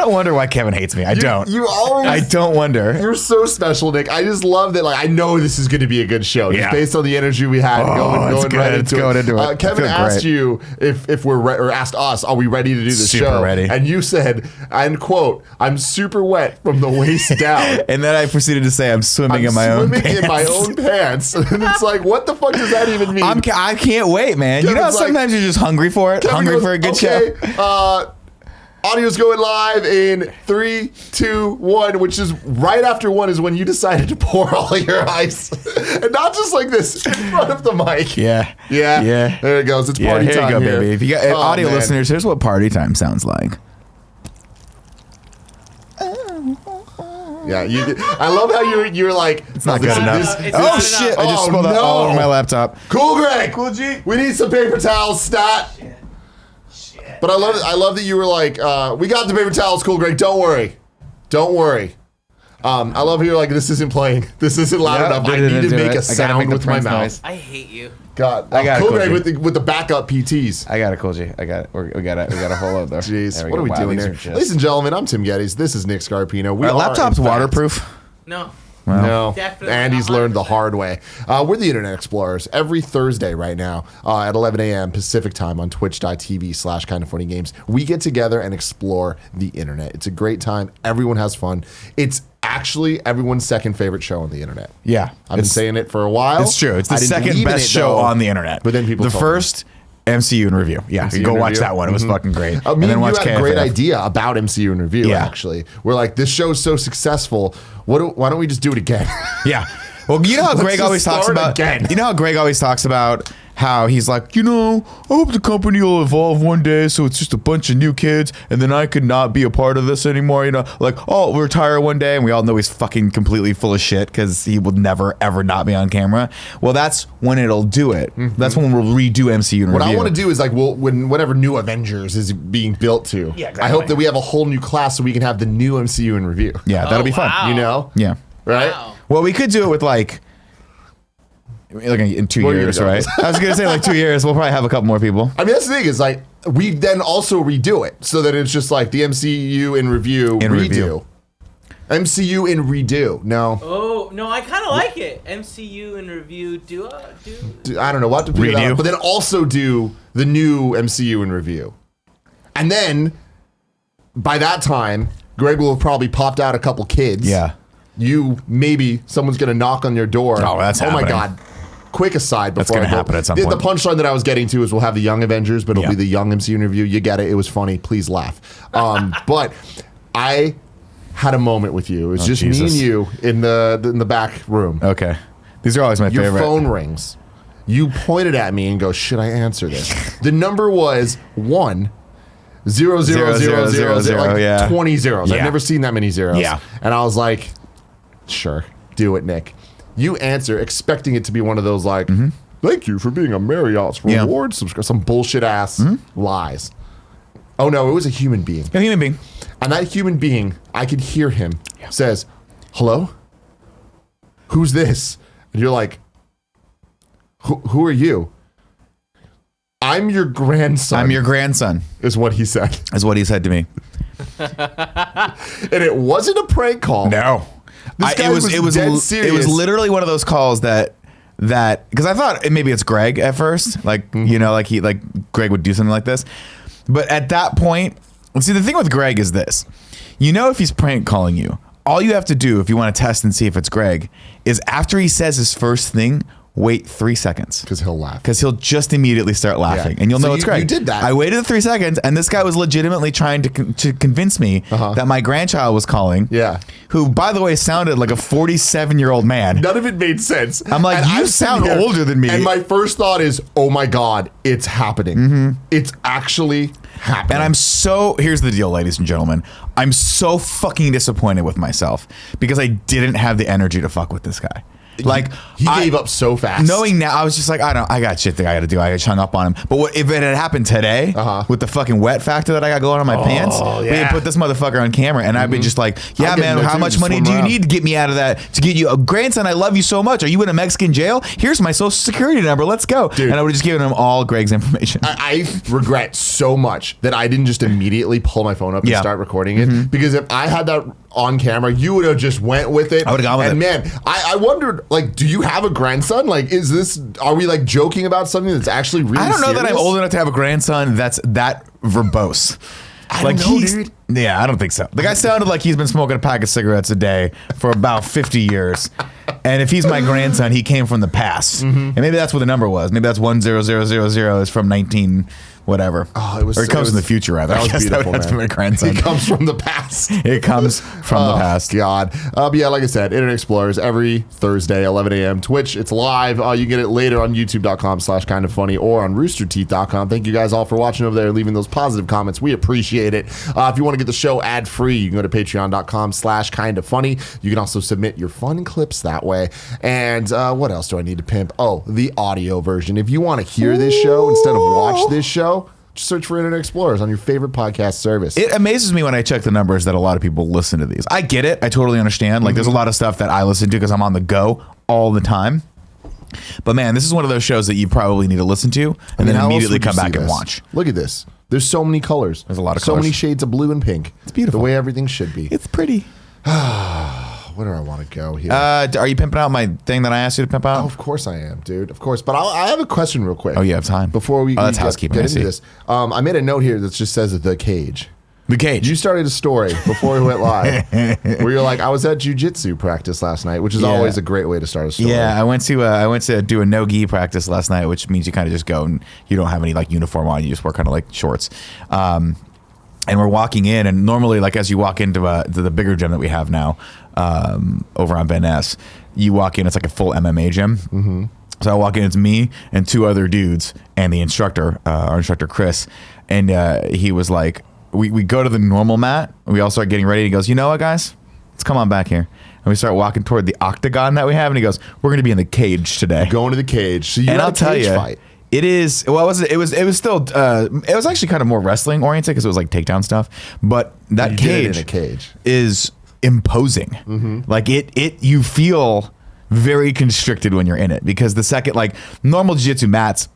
not wonder why Kevin hates me. I don't. I don't wonder. You're so special, Nick. I just love that. Like, I know this is going to be a good show. Just based on the energy we had going right into it. Kevin asked you if we're or asked us, are we ready to do the show? Ready. And you said, and quote, I'm super wet from the waist down. And then I proceeded to say I'm swimming in my own pants. And it's like, what the fuck does that even mean? I can't wait, man. Kevin's, you know, sometimes you're just hungry for it. Hungry for a good show. Audio's going live in 3, 2, 1, which is right after 1 is when you decided to pour all your ice. And not just like this in front of the mic. Yeah. There it goes. It's party time here you go, here. baby. If you got audio listeners, here's what party time sounds like. Yeah, I love how you're like, it's not good enough. Shit! I just spilled out all over my laptop. Cool, Greg. Cool, G. We need some paper towels, stat. Shit. But I love that you were like, we got the paper towels, cool, Greg. Don't worry. I love how you're like, this isn't playing. This isn't loud enough. I need to make a sound with my mouth. I hate you. God, I got cool, Greg, with the backup PTs. I got it, cool, G. I got it. We got a whole other. Jeez, what are we doing here? Ladies and gentlemen, I'm Tim Gettys. This is Nick Scarpino. Our laptop's waterproof. No. Well, no, definitely Andy's learned the hard way. We're the Internet Explorers every Thursday right now at 11 a.m. Pacific time on twitch.tv/kindoffunnygames. We get together and explore the internet. It's a great time. Everyone has fun. It's actually everyone's second favorite show on the internet. Yeah. I've been saying it for a while. It's true. It's the second best show on the internet. But then people the first MCU in review. Yeah, MCU go in watch review. that one. It was fucking great. And then watch you had a great idea about MCU in review, actually. We're like, this show is so successful. Why don't we just do it again? Yeah. Well, you know how Greg always talks about. You know how Greg always talks about how he's like, I hope the company will evolve one day, so it's just a bunch of new kids, and then I could not be a part of this anymore. Like, oh, we'll retire one day, and we all know he's fucking completely full of shit because he will never ever not be on camera. Well, that's when it'll do it. Mm-hmm. That's when we'll redo MCU in review. What I want to do is like, whenever new Avengers is being built to, exactly. I hope that we have a whole new class so we can have the new MCU in review. Yeah, that'll be fun. Yeah. Right. Wow. Well, we could do it with like. In 2 years, right? I was gonna say like 2 years. We'll probably have a couple more people. I mean, that's the thing is like we then also redo it so that it's just like the MCU in review redo. MCU in redo. No. Oh no, I kind of like it. MCU in review. I don't know what to do. But then also do the new MCU in review, and then by that time, Greg will have probably popped out a couple kids. Yeah. Maybe someone's gonna knock on your door. Oh, that's happening. My God. Quick aside before that's going to happen at some point. The punchline that I was getting to is we'll have the Young Avengers, but it'll be the Young MCU interview. You get it. It was funny. Please laugh. But I had a moment with you. It was just me and you in the back room. Okay. These are always my favorite. Your phone rings. You pointed at me and go, should I answer this? The number was 1 0 0 0 0 0 like 20 zeros. I've never seen that many zeros. Yeah. And I was like, sure, do it, Nick. You answer expecting it to be one of those like, thank you for being a Marriott's Reward subscriber. Some bullshit ass lies. Oh no, it was a human being. A human being. And that human being, I could hear him says, hello? Who's this? And you're like, who are you? I'm your grandson. I'm your grandson. Is what he said. Is what he said to me. And it wasn't a prank call. No. It was dead serious. It was literally one of those calls that because I thought maybe it's Greg at first, like like Greg would do something like this, but at that point, see the thing with Greg is this, if he's prank calling you, all you have to do if you want to test and see if it's Greg is after he says his first thing, wait 3 seconds. Because he'll laugh. Because he'll just immediately start laughing. And you'll know it's Greg. You did that. I waited 3 seconds, and this guy was legitimately trying to convince me that my grandchild was calling. Yeah. Who, by the way, sounded like a 47-year-old man. None of it made sense. I'm like, you sound older than me. And my first thought is, oh my God, it's happening. It's actually happening. And here's the deal, ladies and gentlemen. I'm so fucking disappointed with myself because I didn't have the energy to fuck with this guy. Like he gave up so fast. Knowing now, I was just like, I got shit that I got to do. I hung up on him. But what if it had happened today with the fucking wet factor that I got going on my pants? We had put this motherfucker on camera, and I'd be just like, yeah, man, how much money do you need to get me out of that? To get you a grandson, I love you so much. Are you in a Mexican jail? Here's my social security number. Let's go. Dude, and I would have just given him all Greg's information. I regret so much that I didn't just immediately pull my phone up and start recording it, because if I had that on camera, you would have just went with it. I would have gone with it. And man, I wondered, like, do you have a grandson? Like, are we like joking about something that's actually really I don't know serious? that I'm old enough to have a grandson that's that verbose. I don't know, dude. Yeah, I don't think so. The guy sounded like he's been smoking a pack of cigarettes a day for about 50 years. And if he's my grandson, he came from the past. And maybe that's what the number was. Maybe that's 10000 is from 19 whatever. Oh, it comes from the future, rather. That was beautiful, that's from my grandson. It comes from the past. It comes from the past. God. But yeah, like I said, Internet Explorers every Thursday, 11 a.m. Twitch. It's live. You can get it later on youtube.com/kindoffunny or on roosterteeth.com. Thank you guys all for watching over there, leaving those positive comments. We appreciate it. If you want to get the show ad free, you can go to patreon.com/kindoffunny. You can also submit your fun clips that way. And what else do I need to pimp? Oh, the audio version. If you want to hear this show instead of watch this show, just search for Internet Explorers on your favorite podcast service. It amazes me when I check the numbers that a lot of people listen to these. I get it. I totally understand. Like, there's a lot of stuff that I listen to because I'm on the go all the time. But man, this is one of those shows that you probably need to listen to and then immediately come back and watch. Look at this. There's so many colors. There's a lot of so colors. many shades of blue and pink. It's beautiful. The way everything should be. It's pretty. Where do I want to go here? Are you pimping out my thing that I asked you to pimp out? Oh, of course I am, dude. Of course. But I have a question real quick. Oh, you have time. Before we that's housekeeping. get into this. I made a note here that just says The Cage. The Cage. You started a story before we went live where you're like, I was at jiu-jitsu practice last night, which is always a great way to start a story. Yeah, I went to do a no-gi practice last night, which means you kind of just go and you don't have any like uniform on. You just wear kind of like shorts. And we're walking in, and normally, like as you walk into the bigger gym that we have now over on Van Ness, you walk in, it's like a full MMA gym. Mm-hmm. So I walk in, it's me and two other dudes and the instructor, our instructor Chris, and he was like, we go to the normal mat, we all start getting ready. He goes, you know what, guys, let's come on back here. And we start walking toward the octagon that we have, and he goes, we're going to be in the cage today. Going to the cage. So you and had I'll a tell cage you, fight. It is. Well, it was still. It was actually kind of more wrestling oriented because it was like takedown stuff. But that You did it cage, in a cage is imposing. Mm-hmm. Like you feel very constricted when you're in it because the second, like normal jiu-jitsu mats,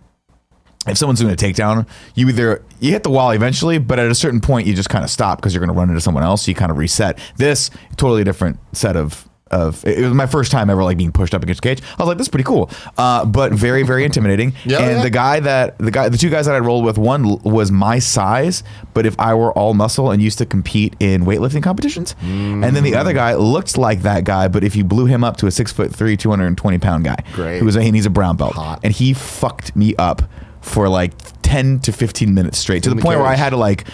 if someone's doing a takedown, you hit the wall eventually, but at a certain point you just kind of stop because you're going to run into someone else. So you kind of reset. This totally different set of. It was my first time ever like being pushed up against a cage. I was like, this is pretty cool, but very, very intimidating. The two guys that I rolled with, one was my size, but if I were all muscle and used to compete in weightlifting competitions, and then the other guy looked like that guy, but if you blew him up to a 6'3", 220-pound guy, great, and he's a brown belt, hot, and he fucked me up for like 10 to 15 minutes straight to the point where I had to like,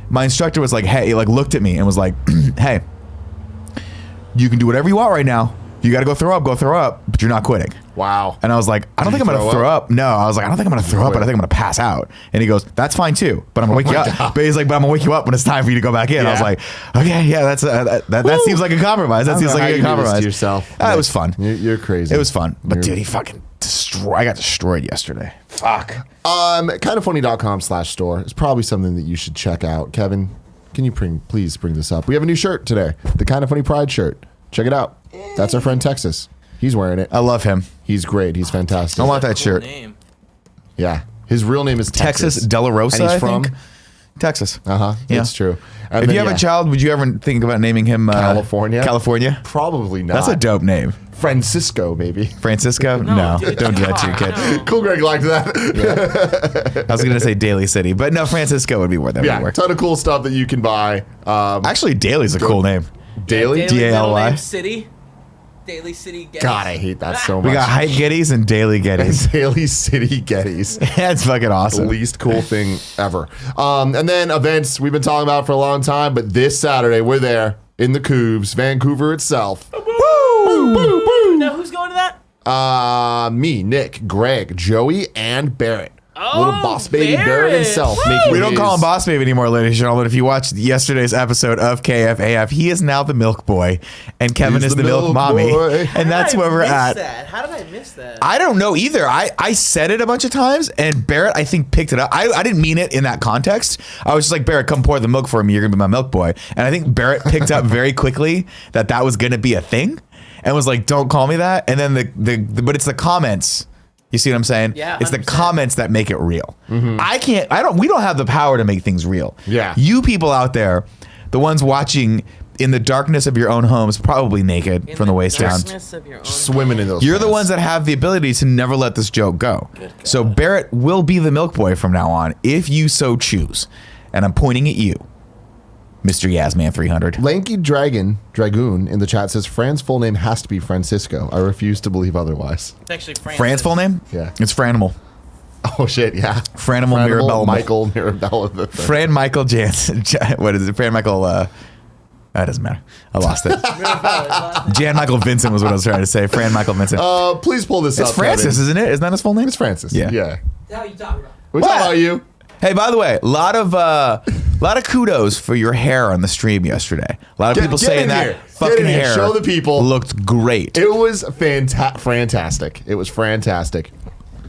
my instructor was like, hey, like looked at me and was like, hey. You can do whatever you want right now. You got to go throw up, but you're not quitting. Wow. And I was like, I don't think I'm going to throw up. No, I was like, I don't think I'm going to throw up, but I think I'm going to pass out. And he goes, that's fine too, but I'm going to wake you up. But he's like, but I'm going to wake you up when it's time for you to go back in. Yeah. I was like, okay, yeah, that seems like a compromise. That seems like a good compromise. To yourself. It was fun. You're crazy. It was fun. But dude, he fucking I got destroyed yesterday. Fuck. Kindoffunny.com/store is probably something that you should check out. Kevin, can you please bring this up? We have a new shirt today. The Kind of Funny Pride shirt. Check it out. That's our friend Texas. He's wearing it. I love him. He's great. He's fantastic. I want that shirt. Name. Yeah. His real name is Texas De La Rosa, and he's from Texas. Yeah. It's true. And if you have a child, would you ever think about naming him California? California? Probably not. That's a dope name. Francisco, maybe. Francisco? No, dude, don't do that to your kid. No. Cool, Greg liked that. Yeah. I was going to say Daly City, but no, Francisco would be where that would work. Ton of cool stuff that you can buy. Actually, Daly's a cool name. Daly? D-A-L-Y. City. Daly City Gettys. God, I hate that so much. We got Hype Gettys and Daily Gettys. Daly City Gettys. That's fucking awesome. The least cool thing ever. And then events we've been talking about for a long time, but this Saturday we're there in the Coubs, Vancouver itself. Woo! Now who's going to that? Me, Nick, Greg, Joey, and Barrett. Little boss baby Barrett himself. We don't call him Boss Baby anymore, ladies and gentlemen. If you watched yesterday's episode of KFAF, he is now the Milk Boy, and Kevin is the Milk Mommy. Boy. And that's where we're at. How did I miss that? I don't know either. I said it a bunch of times, and Barrett, I think, picked it up. I didn't mean it in that context. I was just like, Barrett, come pour the milk for me. You're going to be my milk boy. And I think Barrett picked up very quickly that was going to be a thing and was like, don't call me that. And then but it's the comments. You see what I'm saying? Yeah, 100%. It's the comments that make it real. Mm-hmm. We don't have the power to make things real. Yeah. You people out there, the ones watching in the darkness of your own homes, probably naked from the waist down, swimming in those. You're the ones that have the ability to never let this joke go. So Barrett will be the milk boy from now on, if you so choose. And I'm pointing at you, Mr. Yasman 300. Lanky Dragoon in the chat says Fran's full name has to be Francisco. I refuse to believe otherwise. It's actually Fran's full name? Yeah. It's Franimal. Oh shit, yeah. Franimal Mirabella. Michael Mirabella. Fran Michael Jansen. What is it? Fran Michael, that doesn't matter. I lost it. Jan Michael Vincent was what I was trying to say. Fran Michael Vincent. Please pull this up. It's Francis, Kevin. isn't it? Isn't that his full name? It's Francis. Yeah. How you talking about? We're talking about you. Hey, by the way, a lot of kudos for your hair on the stream yesterday. A lot of people saying that fucking hair Show the people. looked great. It was fantastic. It was fantastic.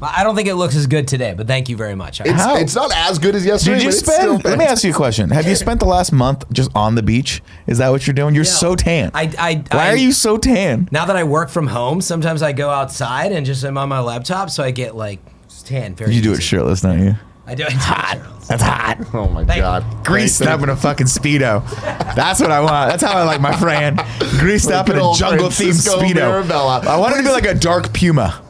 I don't think it looks as good today, but thank you very much. It's not as good as yesterday. Did you but it's still let me ask you a question. Have you spent the last month just on the beach? Is that what you're doing? You're so tan. Why are you so tan? Now that I work from home, sometimes I go outside and just am on my laptop, so I get like tan very You do it easy. shirtless, don't you? I do. Hot. That's hot. Oh my god. Greased up in a fucking Speedo. That's what I want. That's how I like my Fran. Greased up in a jungle themed Speedo. Mirabella. I want it to be like a dark Puma.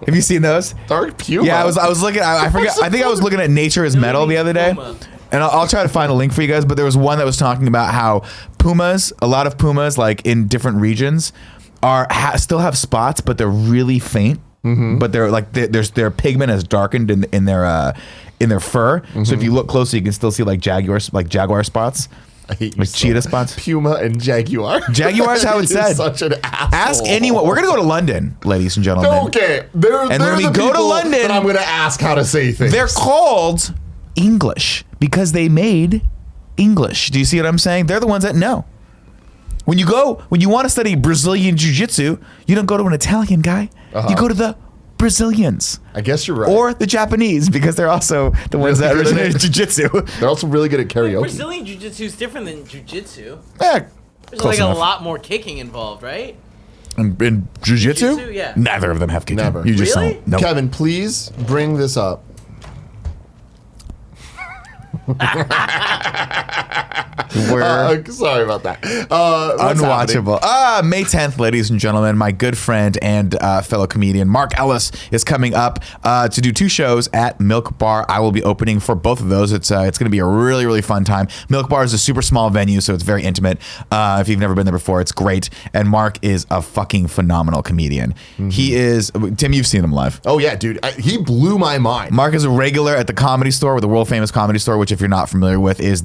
Have you seen those? Dark Puma? Yeah, I was looking. I forget. I think I was looking at Nature is Metal the other day, and I'll try to find a link for you guys. But there was one that was talking about how pumas, a lot of pumas, like in different regions, still have spots, but they're really faint. Mm-hmm. But they're like their pigment has darkened in their fur. Mm-hmm. So if you look closely, you can still see like jaguar spots. I hate you like so cheetah much. spots. Puma and Jaguar. Jaguar's how it's said. Such an asshole. Ask anyone. We're gonna go to London, ladies and gentlemen. Okay. They're when we the go to people London, that I'm gonna ask how to say things. They're called English because they made English. Do you see what I'm saying? They're the ones that know. When you want to study Brazilian jiu-jitsu, you don't go to an Italian guy. You go to the Brazilians. I guess you're right. Or the Japanese, because they're also the ones that originated jiu-jitsu. They're also really good at karaoke. Brazilian jiu-jitsu is different than jiu-jitsu. Yeah, There's like a lot more kicking involved, right? In jiu-jitsu? Jiu-jitsu, yeah. Neither of them have kicking. Never. You just Really? don't. Nope. Kevin, please bring this up. Sorry about that. What's Unwatchable. May 10th, ladies and gentlemen, my good friend and fellow comedian Mark Ellis is coming up to do 2 shows at Milk Bar. I will be opening for both of those. It's going to be a really, really fun time. Milk Bar is a super small venue, so it's very intimate. If you've never been there before, it's great. And Mark is a fucking phenomenal comedian. Mm-hmm. He is, Tim, you've seen him live. Oh yeah, dude. He blew my mind. Mark is a regular at the Comedy Store, the world famous Comedy Store, which if you're not familiar with is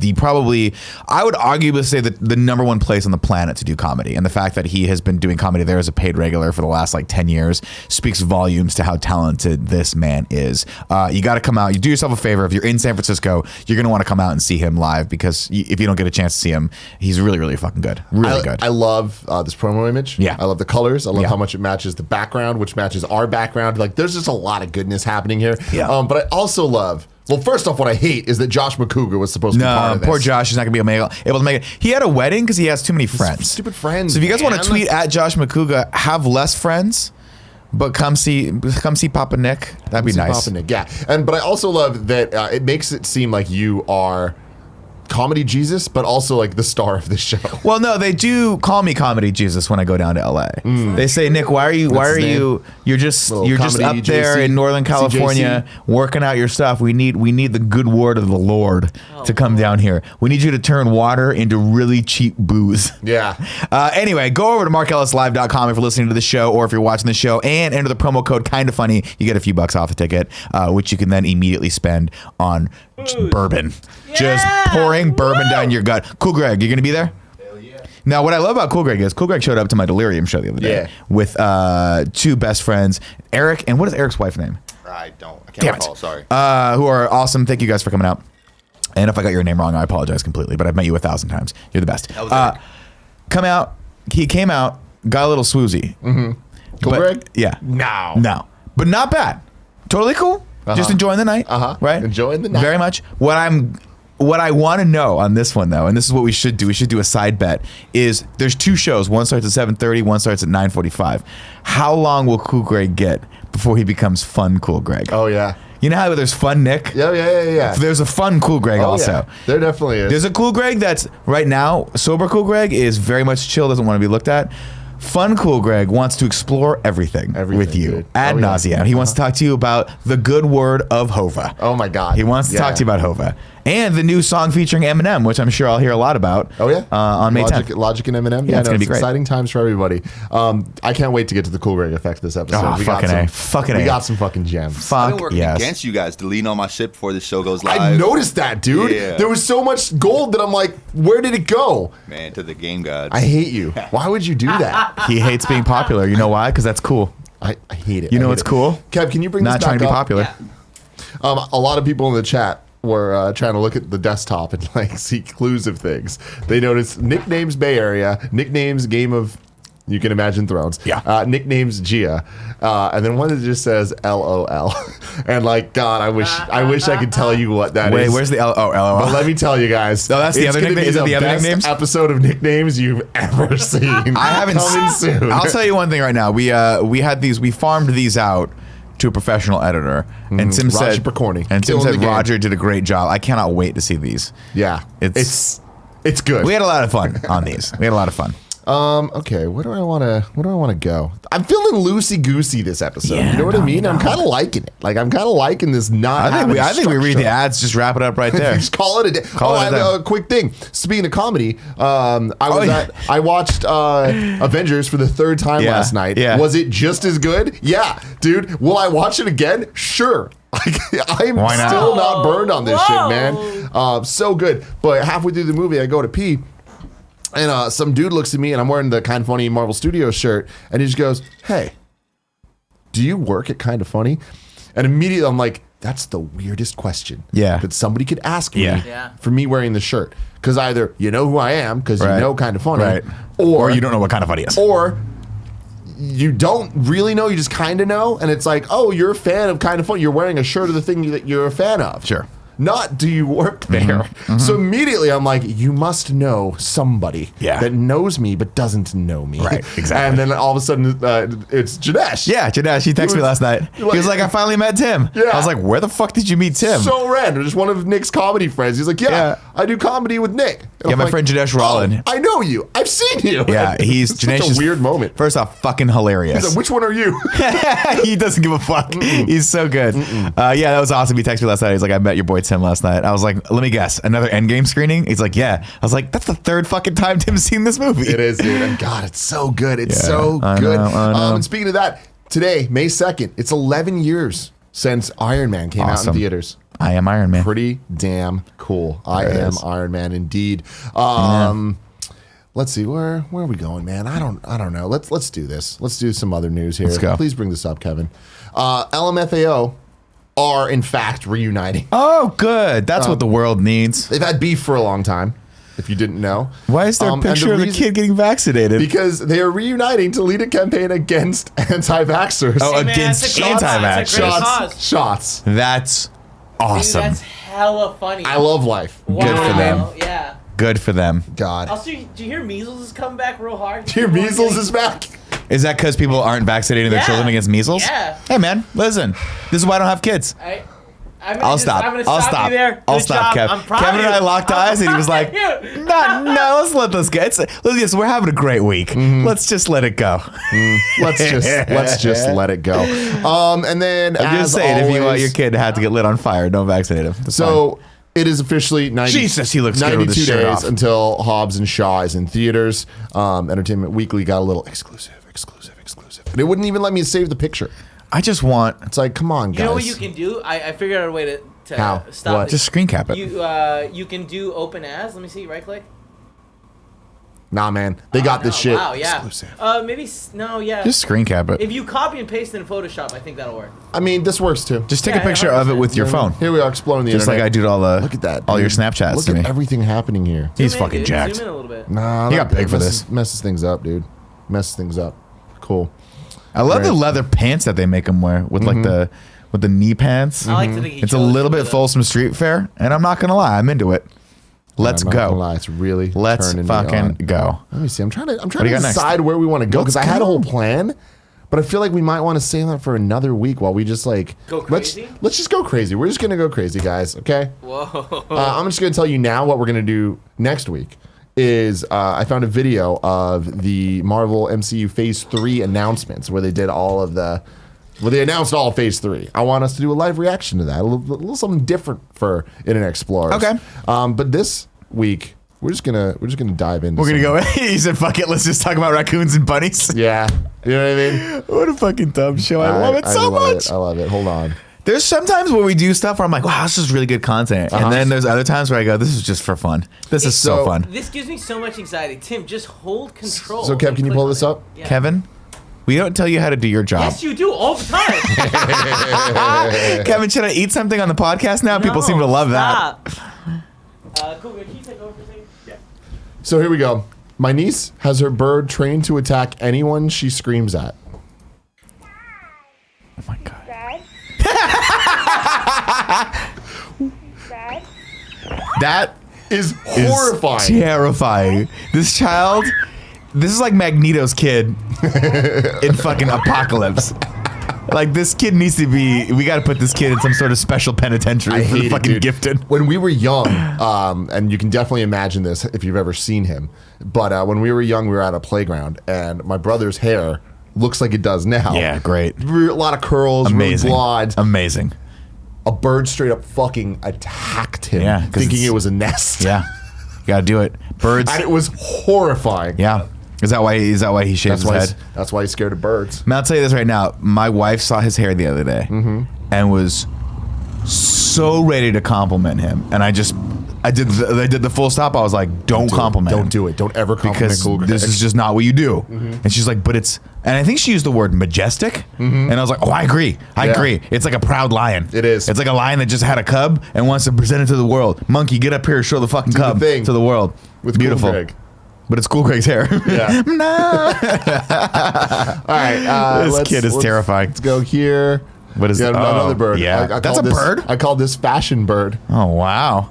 I would arguably say that the number one place on the planet to do comedy. And the fact that he has been doing comedy there as a paid regular for the last like 10 years speaks volumes to how talented this man is. You got to come out. You do yourself a favor. If you're in San Francisco, you're going to want to come out and see him live because if you don't get a chance to see him, he's really, really fucking good. Really good. I love this promo image. Yeah. I love the colors. I love how much it matches the background, which matches our background. Like there's just a lot of goodness happening here. Yeah. But I also love, well, first off, what I hate is that Josh McCougar was supposed to be part of this. Poor Josh is not going to be able to make it. He had a wedding because he has too many friends. Stupid friends. So if you guys want to tweet at Josh McCougar, have less friends, but come see Papa Nick. That'd be nice. Papa Nick, yeah. But I also love that it makes it seem like you are Comedy Jesus, but also like the star of the show. Well, no, they do call me Comedy Jesus when I go down to LA. They say, Nick, why are you're just up there in Northern California working out your stuff. We need the good word of the Lord to come down here. We need you to turn water into really cheap booze. Yeah. Anyway, go over to markellislive.com if you're listening to the show or if you're watching the show and enter the promo code Kinda Funny. You get a few bucks off the ticket, which you can then immediately spend on bourbon. Just pouring bourbon down your gut. Cool Greg, you gonna be there? Hell yeah. Now, what I love about Cool Greg is Cool Greg showed up to my Delirium show the other day with 2 best friends, Eric, and what is Eric's wife's name? I don't. I can't Damn recall. it. Sorry. Who are awesome. Thank you guys for coming out. And if I got your name wrong, I apologize completely. But I've met you 1,000 times. You're the best. That was Eric. Come out. He came out, got a little swoozy. Cool, But- Greg? Yeah. No. But not bad. Totally cool. Just enjoying the night. Right? Enjoying the night. Very much. What I want to know on this one, though, and this is what we should do a side bet, is there's 2 shows. One starts at 7:30, one starts at 9:45. How long will Cool Greg get before he becomes fun Cool Greg? Oh, yeah. You know how there's fun Nick? Yeah. There's a fun Cool Greg also. Yeah. There definitely is. There's a Cool Greg that's right now, sober Cool Greg is very much chill, doesn't want to be looked at. Fun Cool Greg wants to explore everything with you dude. ad Oh, yeah. nauseam. He wants to talk to you about the good word of Hova. Oh, my God. He wants to talk to you about Hova. And the new song featuring Eminem, which I'm sure I'll hear a lot about. Oh, yeah? On May 10th. Logic and Eminem? Yeah, it's gonna be great. Exciting times for everybody. I can't wait to get to the Cool Greg effect this episode. Oh, We got some fucking gems. I've Fuck been working yes. against you guys, deleting all my shit before the show goes live. I noticed that, dude. Yeah. There was so much gold that I'm like, where did it go? Man, to the game gods. I hate you. Why would you do that? He hates being popular. You know why? Because that's cool. I hate it. You know I hate what's it. cool? Kev, can you bring Not this trying back to be up? popular. A lot of people in the chat were trying to look at the desktop and like see clues of things. They noticed nicknames Bay Area, nicknames Game of, you can imagine, Thrones. Yeah. Nicknames Gia, and then one that just says LOL. And like, God, I wish I could tell you what that is. Wait, where's the LOL? But let me tell you guys. No, that's the it's other gonna nickname? be Is it the other best nicknames? episode of nicknames you've ever seen. I haven't Coming soon. I'll tell you one thing right now. We farmed these out to a professional editor, and Tim Roger said Picorni. and Tim Killing said the game. Roger did a great job. I cannot wait to see these. Yeah, It's it's good. we had a lot of fun on these. We had a lot of fun. Okay, where do I want to go? I'm feeling loosey goosey this episode. Yeah, you know what I no, mean? no. I'm kind of liking it. Like I'm kind of liking this. Not I think we read the structure. ads, just wrap it up right there. Just call it a day. Call it a day. A quick thing. Speaking of comedy, I watched Avengers for the 3rd time Yeah, last night. yeah. Was it just as good? Yeah, dude. Will I watch it again? Sure. Like, I'm Why not? still not burned on this shit, Whoa. man. So good. But halfway through the movie, I go to pee. And some dude looks at me, and I'm wearing the Kind of Funny Marvel Studios shirt, and he just goes, "Hey, do you work at Kind of Funny?" And immediately I'm like, that's the weirdest question that somebody could ask me Yeah. for me wearing the shirt. Because either you know who I am, because you Right. know Kind of Funny, Right. or you don't know what kind of funny is. or you don't really know, you just kind of know, and it's like, oh, you're a fan of Kind of Funny. You're wearing a shirt of the thing that you're a fan of. Sure. Not do you work there. So immediately I'm like, you must know somebody that knows me but doesn't know me. Right, exactly. And then all of a sudden it's Janesh. Yeah, Janesh, he texted me last night. He was like, I finally met Tim. Yeah. I was like, where the fuck did you meet Tim? So random. Just one of Nick's comedy friends. He's like, yeah. I do comedy with Nick. And Yeah, I'm my like, friend Janesh Rollin. "Oh, I know you. I've seen you. Yeah, he's It's such Janesh a is weird moment. First off, fucking hilarious. He's like, which one are you? He doesn't give a fuck. He's so good. Yeah, that was awesome. He texted me last night. He's like, I met your boy Tim last night. I was like, let me guess, another Endgame screening? He's like, yeah. I was like, that's the 3rd fucking time Tim's seen this movie. It is, dude. And God, it's so good. It's Yeah, so I good. know, I know. And speaking of that, today, May 2nd, it's 11 years since Iron Man came out Awesome. in theaters. I am Iron Man. Pretty damn cool. I There it am is. Iron Man indeed. Let's see, where are we going, man? I don't know. Let's do this. Let's do some other news here. Let's go. Please bring this up, Kevin. LMFAO are in fact reuniting. Oh, good. That's what the world needs. They've had beef for a long time, if you didn't know. Why is there a And the picture of a reason- kid getting vaccinated? Because they are reuniting to lead a campaign against anti-vaxxers. Oh, Hey, man, against it's a great anti-vax. It's a great shots. cause. Shots. That's Dude, awesome. that's hella funny. I love life. wow. Good for them. Yeah. Good for them. God. Also, do you hear measles is coming back real hard? Your measles is back. Is that because people aren't vaccinating their Yeah. children against measles? Yeah. Hey, man, listen. This is why I don't have kids. I'm Stop. I'm gonna I'll stop. stop. You there. I'll Good stop, job. Kev. I'm proud Kevin of and I you. locked eyes, and he was like, proud of you. no, let's let this get. Yes, we're having a great week. Let's just let it go. Let's just let it go. And then I'm as just saying, if you want always- your kid to have to get lit on fire, don't vaccinate him. That's So it is officially 90, Jesus, he looks good with 92 his shirt days off. until Hobbs and Shaw is in theaters. Entertainment Weekly got a little exclusive. And it wouldn't even let me save the picture. I just want It's like, come on, guys. You know what you can do? I figured out a way to How? stop What? it. just screen cap it. You can do open as. Let me see. Right click. Nah, man, they got this shit. Wow, yeah. Maybe no, yeah. Just screen cap it. If you copy and paste in Photoshop, I think that'll work. I mean, this works too. Just take Yeah, a picture of it with your phone. Here we are exploring the Just internet. like I do to all the Look at that. all your dude. Snapchats Look to me. at everything happening here. He's Zoom in, fucking dude. jacked. Zoom in a little bit. Nah, You got big for messes, this. Messes things up, dude. Messes things up. Cool. I love the Great. leather pants that they make them wear with like the knee pants. I like to think he It's a chose little for bit the- Folsom Street Fair, and I'm not gonna lie, I'm into it. Let's I'm not gonna go. lie, it's really Let's turning me fucking on. go. Let me see. I'm trying do to you got next? decide where we want to go because I Let's had a go. whole plan, but I feel like we might want to save that for another week while we just like Go crazy? Let's just go crazy. We're just gonna go crazy, guys. Okay. Whoa. I'm just gonna tell you now what we're gonna do next week. Is I found a video of the Marvel MCU Phase 3 announcements where they did all of the. Well, they announced all of Phase 3. I want us to do a live reaction to that. A little something different for Internet Explorers. Okay. But this week we're just gonna dive into. We're gonna some- go. He said, "Fuck it, let's just talk about raccoons and bunnies." Yeah. You know what I mean? What a fucking dumb show! I love it so love much. I love it. Hold on. There's sometimes where we do stuff where I'm like, "Wow, this is really good content," Uh-huh. and then there's other times where I go, "This is just for fun. This is so So- fun." This gives me so much anxiety. Tim, just hold control. So, Kev, and can you click pull on this it. up? Yeah. Kevin, we don't tell you how to do your job. Yes, you do all the time. Kevin, should I eat something on the podcast now? People No, seem to love stop. Cool. Can you take over for a second? Yeah. So here we go. My niece has her bird trained to attack anyone she screams at. that. Oh my god. Dad? Dad? That Is is horrifying. terrifying. This child, this is like Magneto's kid in fucking Apocalypse. Like, this kid needs to be. We got to put this kid in some sort of special penitentiary for the hate it, fucking dude. gifted. When we were young, and you can definitely imagine this if you've ever seen him, but when we were young, we were at a playground, and my brother's hair looks like it does now. Yeah, great. A lot of curls, Amazing. really blonde. Amazing. A bird straight up fucking attacked him, Yeah, 'cause thinking it's- it was a nest. Yeah. You got to do it. Birds. And it was horrifying. Yeah. Is that why he shaves his head? That's why he's scared of birds. Man, I'll tell you this right now. My wife saw his hair the other day and was so ready to compliment him. And I did the full stop. I was like, don't compliment him. Don't do it. Don't ever compliment Because Cool Greg. this is just not what you do. And she's like, but it's, and I think she used the word majestic. And I was like, oh, I agree. I Yeah. agree. It's like a proud lion. It is. It's like a lion that just had a cub and wants to present it to the world. Monkey, get up here, show the fucking Do the cub thing to the world. with Beautiful. Cool Greg. But it's Cool Greg's hair. Yeah. No. All right. This kid is terrifying. Let's go here. What is Yeah, it? another Oh, bird. yeah. I That's call a this- bird? I call this fashion bird. Oh, wow.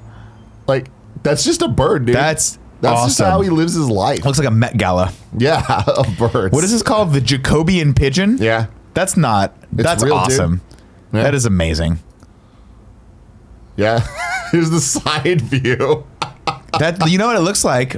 Like, that's just a bird, dude. That's just awesome. how he lives his life. Looks like a Met Gala. Yeah, of birds. What is this called? The Jacobian pigeon? Yeah. That's not. That's real, awesome. Yeah. That is amazing. Yeah. Here's the side view. That, you know what it looks like?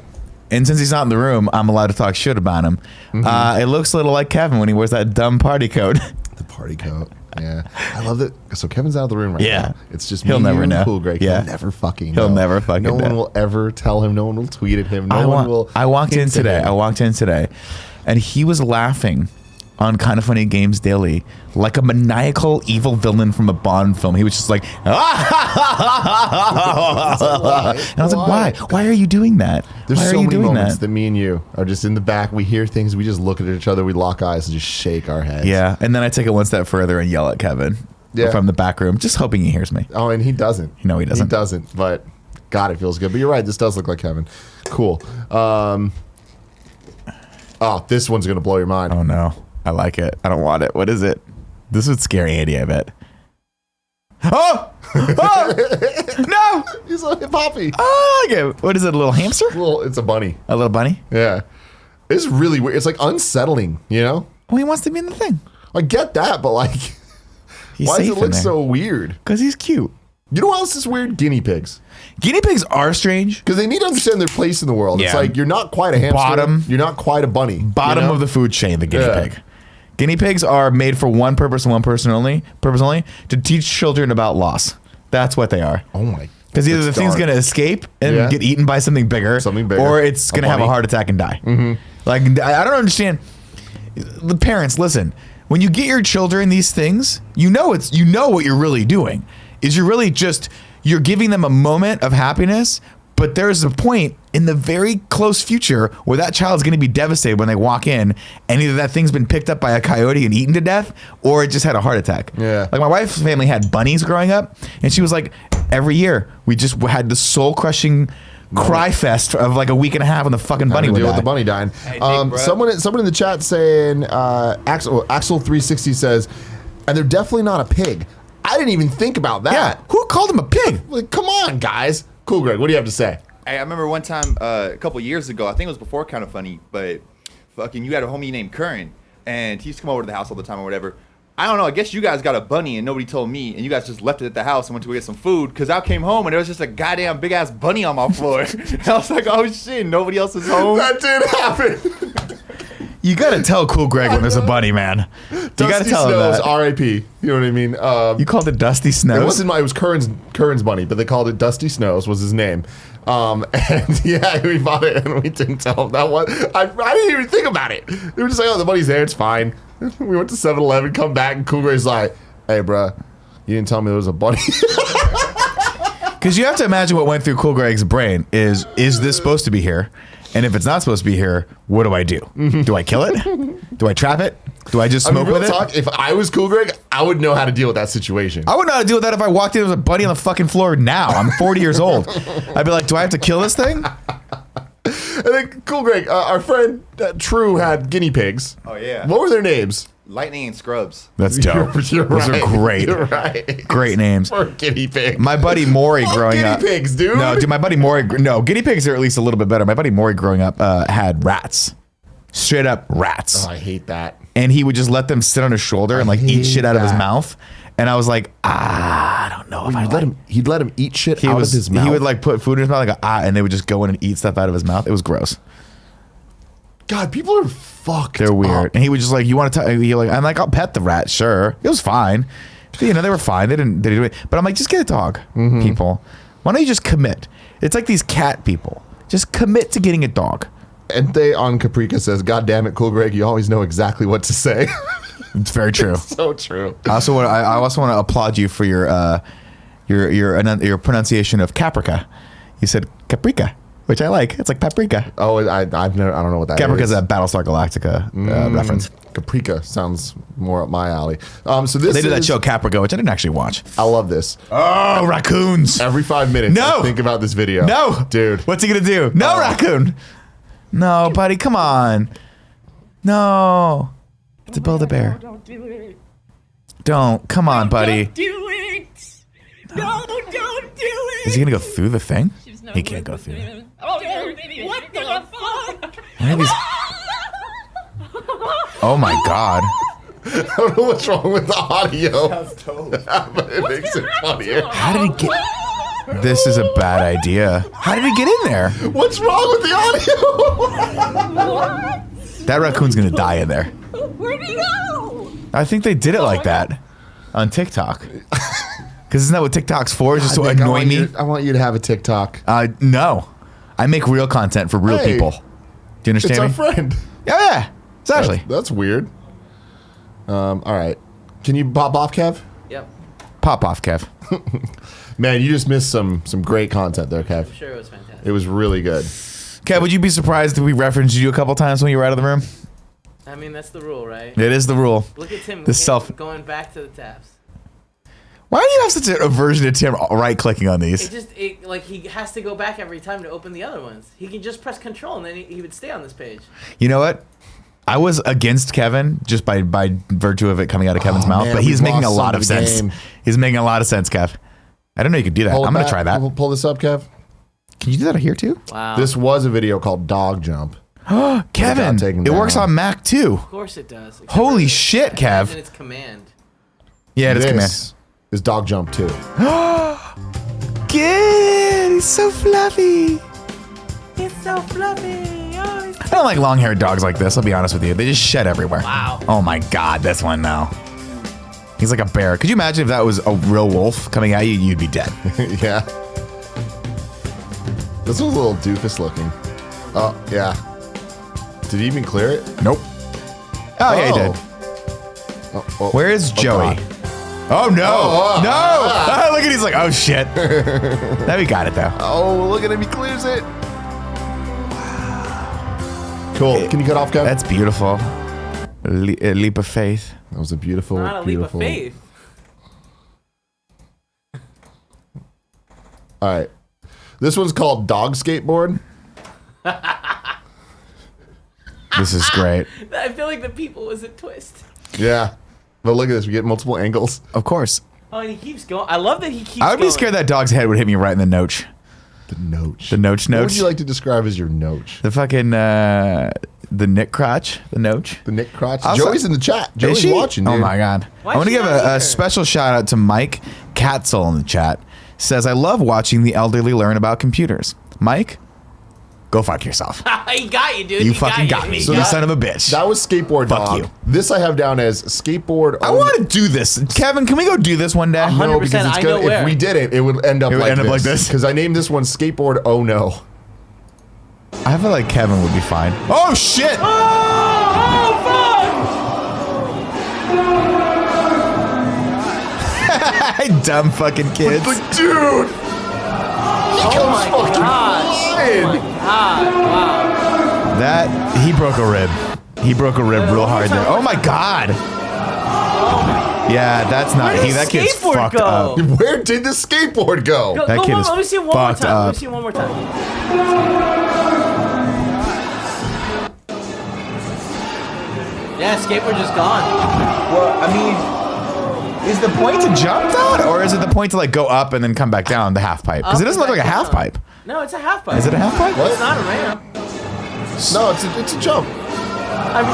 And since he's not in the room, I'm allowed to talk shit about him. It looks a little like Kevin when he wears that dumb party coat. The party coat. Yeah. I love it. So Kevin's out of the room right Yeah. now. It's just He'll me, never you, and know. Cool Greg. Yeah. He'll never fucking He'll know. never fucking No one know. will ever tell him. No one will tweet at him. No one will. I walked in hint at today. him. I walked in today, and he was laughing on Kind of Funny Games Daily like a maniacal evil villain from a Bond film. He was just like, and I was like, why? Why are you doing that? There's why are so you many doing moments that? that me and you are just in the back. We hear things. We just look at each other. We lock eyes and just shake our heads. Yeah, and then I take it one step further and yell at Kevin Yeah. from the back room, just hoping he hears me. Oh, and he doesn't. No, he doesn't. He doesn't. But God, it feels good. But you're right. This does look like Kevin. Cool. Oh, this one's gonna blow your mind. Oh no, I like it. I don't want it. What is it? This would scare Andy, I bet. Oh! Oh! No! He's a hip hoppy. Oh, I like it. What is it? A little hamster? Well, it's a bunny. A little bunny? Yeah. It's really weird. It's like unsettling. You know. Well, he wants to be in the thing. I get that, but like, He's why does safe it look in there. so weird? Because he's cute. You know what else is weird? Guinea pigs. Guinea pigs are strange. Because they need to understand their place in the world. It's Yeah. like you're not quite a hamster. Bottom. You're not quite a bunny. Bottom you know? of the food chain, the guinea Yeah. pig. Guinea pigs are made for one purpose and one person only, to teach children about loss. That's what they are. Oh my. Because either the that's thing's dark. going to escape and Yeah. get eaten by something bigger, or it's A going to have a bunny. heart attack and die. Like, I don't understand. The parents, listen. When you get your children these things, you know what you're really doing. Is you're really just you're giving them a moment of happiness, But there's a point in the very close future where that child's going to be devastated when they walk in, and either that thing's been picked up by a coyote and eaten to death, or it just had a heart attack. Yeah. Like my wife's family had bunnies growing up, and she was like, every year we just had the soul crushing cry fest of like a week and a half when the fucking bunny would deal with die. the bunny dying. Hey, Nick, bro. Someone in the chat saying Axel360 says, and they're definitely not a pig. I didn't even think about that. Yeah, who called him a pig? Like, come on, guys. Cool, Greg. What do you have to say? Hey, I remember one time a couple years ago, I think it was before Kind of Funny, but fucking you had a homie named Curran, and he used to come over to the house all the time or whatever. I don't know, I guess you guys got a bunny and nobody told me, and you guys just left it at the house and went to go get some food, because I came home and there was just a goddamn big-ass bunny on my floor. And I was like, oh shit, nobody else is home. That did happen. You gotta tell Cool Greg when there's a bunny, man. You gotta Dusty tell him Snows, that. R.I.P. You know what I mean? You called it Dusty It Snows? wasn't it was Curran's bunny, but they called it Dusty Snows was his name. And yeah, we bought it and we didn't tell him that one. I didn't even think about it. They were just like, oh, the bunny's there, it's fine. We went to 7-Eleven, come back, and Cool Gray's like, hey, bro, you didn't tell me there was a bunny. Because you have to imagine what went through Cool Greg's brain is this supposed to be here? And if it's not supposed to be here, what do I do? Do I kill it? Do I trap it? Do I just smoke real with it? talk, if I was Cool Greg, I would know how to deal with that situation. I wouldn't know how to deal with that if I walked in with a bunny on the fucking floor now. I'm 40 years old. I'd be like, do I have to kill this thing? And then Cool Greg, our friend True had guinea pigs. Oh, yeah. What were their names? Lightning and Scrubs. That's dope. You're Those right. are great. You're right. Great names. Or guinea pig. My buddy Maury growing guinea up. pigs, dude. No, my buddy Maury. No, guinea pigs are at least a little bit better. My buddy Maury growing up had rats. Straight up rats. Oh, I hate that. And he would just let them sit on his shoulder and like eat shit out of his mouth. And I was like, I don't know if I let him. He'd let him eat shit out of his mouth. He would like put food in his mouth, like and they would just go in and eat stuff out of his mouth. It was gross. God, people are fucked. They're weird. up. And he would just like, you want to? I'm like, I'll pet the rat. Sure, it was fine. You know, they were fine. They didn't do it. But I'm like, just get a dog, people. Why don't you just commit? It's like these cat people. Just commit to getting a dog. And they on Caprica says, God damn it, Cool Greg, you always know exactly what to say. It's very true. So true. I also want to applaud you for your pronunciation of caprica. You said caprica, which I like. It's like paprika. Oh, I don't know what that Caprica is. is a Battlestar Galactica reference. Caprica sounds more up my alley. So this They did that is- show Caprica, which I didn't actually watch. I love this. Oh, raccoons! Every 5 minutes, No! I think about this video. No, dude. What's he gonna do? No, raccoon. No, buddy, come on. No, it's a Build-A-Bear. Don't do it. Don't. Come on, buddy. Don't do it. No, don't do it. Is he gonna go through the thing? She's not He can't go with through me. it. Oh, dude, what the fuck? Why are these- Oh my god. I don't know what's wrong with the audio. That's dope. But it makes it funnier. How did he get? This is a bad idea. How did he get in there? What's wrong with the audio? That raccoon's gonna die in there. Where'd he go? I think they did it like that on TikTok. Because isn't that what TikTok's for? Just to Nick, annoy me? I want you to have a TikTok. No. I make real content for real Hey, people. Do you It's understand our me? friend. Yeah. Exactly. That's weird. All right. Can you pop off, Kev? Yep. Pop off, Kev. Man, you just missed some great content there, Kev. I'm sure it was fantastic. It was really good. Kev, would you be surprised if we referenced you a couple times when you were out of the room? I mean, that's the rule, right? It is the rule. Look at Tim The self- going back to the tabs. Why do you have such an aversion to Tim right-clicking on these? Like he has to go back every time to open the other ones. He can just press control and then he would stay on this page. You know what? I was against Kevin just by virtue of it coming out of Kevin's mouth, man, but he's we've making a lost lot some of of the sense. game. He's making a lot of sense, Kev. I didn't know you could do that. I'm going to try that. Pull this up, Kev. Can you do that here too? Wow. This was a video called Dog Jump. Kevin, taking it works down. on Mac too. Of course it does. Except Holy for- shit, I Kev. imagine it's command. Yeah, it is command. This is Dog Jump 2. Good. He's so fluffy. It's so fluffy. Oh, I don't like long-haired dogs like this. I'll be honest with you. They just shed everywhere. Wow. Oh my god, this one now. He's like a bear. Could you imagine if that was a real wolf coming at you? You'd be dead. Yeah. This one's a little doofus looking. Oh, yeah. Did he even clear it? Nope. Oh, yeah, he did. Oh, Where is Joey? God. Oh no! No! Look at he's like, oh shit. Now we got it though. Oh, look at him. He clears it. Cool. Can you cut off, Kev? That's beautiful. A leap of faith. That was a beautiful, Not a leap of beautiful. faith. All right. This one's called Dog Skateboard. This is great. I feel like the people was a twist. Yeah. But look at this. We get multiple angles. Of course. Oh, and he keeps going. I love that he keeps I would be going. scared that dog's head would hit me right in the noach. The noach. The noach. What would you like to describe as your noach? The fucking the Nick crotch. The noach. The Nick crotch? Also- Joey's in the chat. Is Joey's she? watching, dude. Oh my god. Why I want to is she give not a here? special shout out to Mike Katzel in the chat. Says, I love watching the elderly learn about computers. Mike, go fuck yourself. He got you, dude. You He fucking got you. me. He You got son of a bitch. That was Skateboard Fuck Dog. you. This I have down as Skateboard. I want to do this. Kevin, can we go do this one day? 100%. No, because it's I good. know where. If we did it, it would end up, It would like, end up this. like this? Because I named this one Skateboard Oh No. I feel like Kevin would be fine. Oh shit! Oh, fuck! Dumb fucking kids. But dude! He Oh comes my fucking god. flying. Oh my god. Wow. That he broke a rib. He broke a rib real hard there. Oh my god. Yeah, that's not. Where did That kid's skateboard fucked go? up. Where did the skateboard go? Go, That go kid one, is let me see it one more fucked time. Let up. me see it one more time. Yeah, skateboard just gone. Well, I mean, is the point to jump that, or is it the point to like go up and then come back down the half pipe? Because it Up doesn't look and like a back half down. pipe. No, it's a half pipe. Is it a half pipe? It's not a ramp. No, it's a jump. I mean,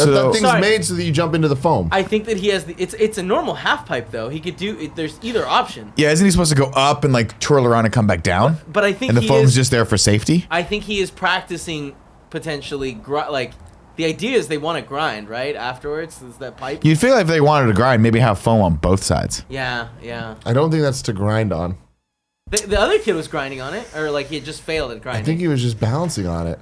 That thing's Sorry. made so that you jump into the foam. I think that he has the. It's a normal half pipe though. He could do. There's either option. Yeah, isn't he supposed to go up and like twirl around and come back down? But I think And the he foam's is, just there for safety. I think he is practicing potentially like. The idea is they want to grind right afterwards. Is that pipe? You'd feel like if they wanted to grind, maybe have foam on both sides. Yeah, yeah. I don't think that's to grind on. The other kid was grinding on it, or like he had just failed at grinding. I think he was just balancing on it.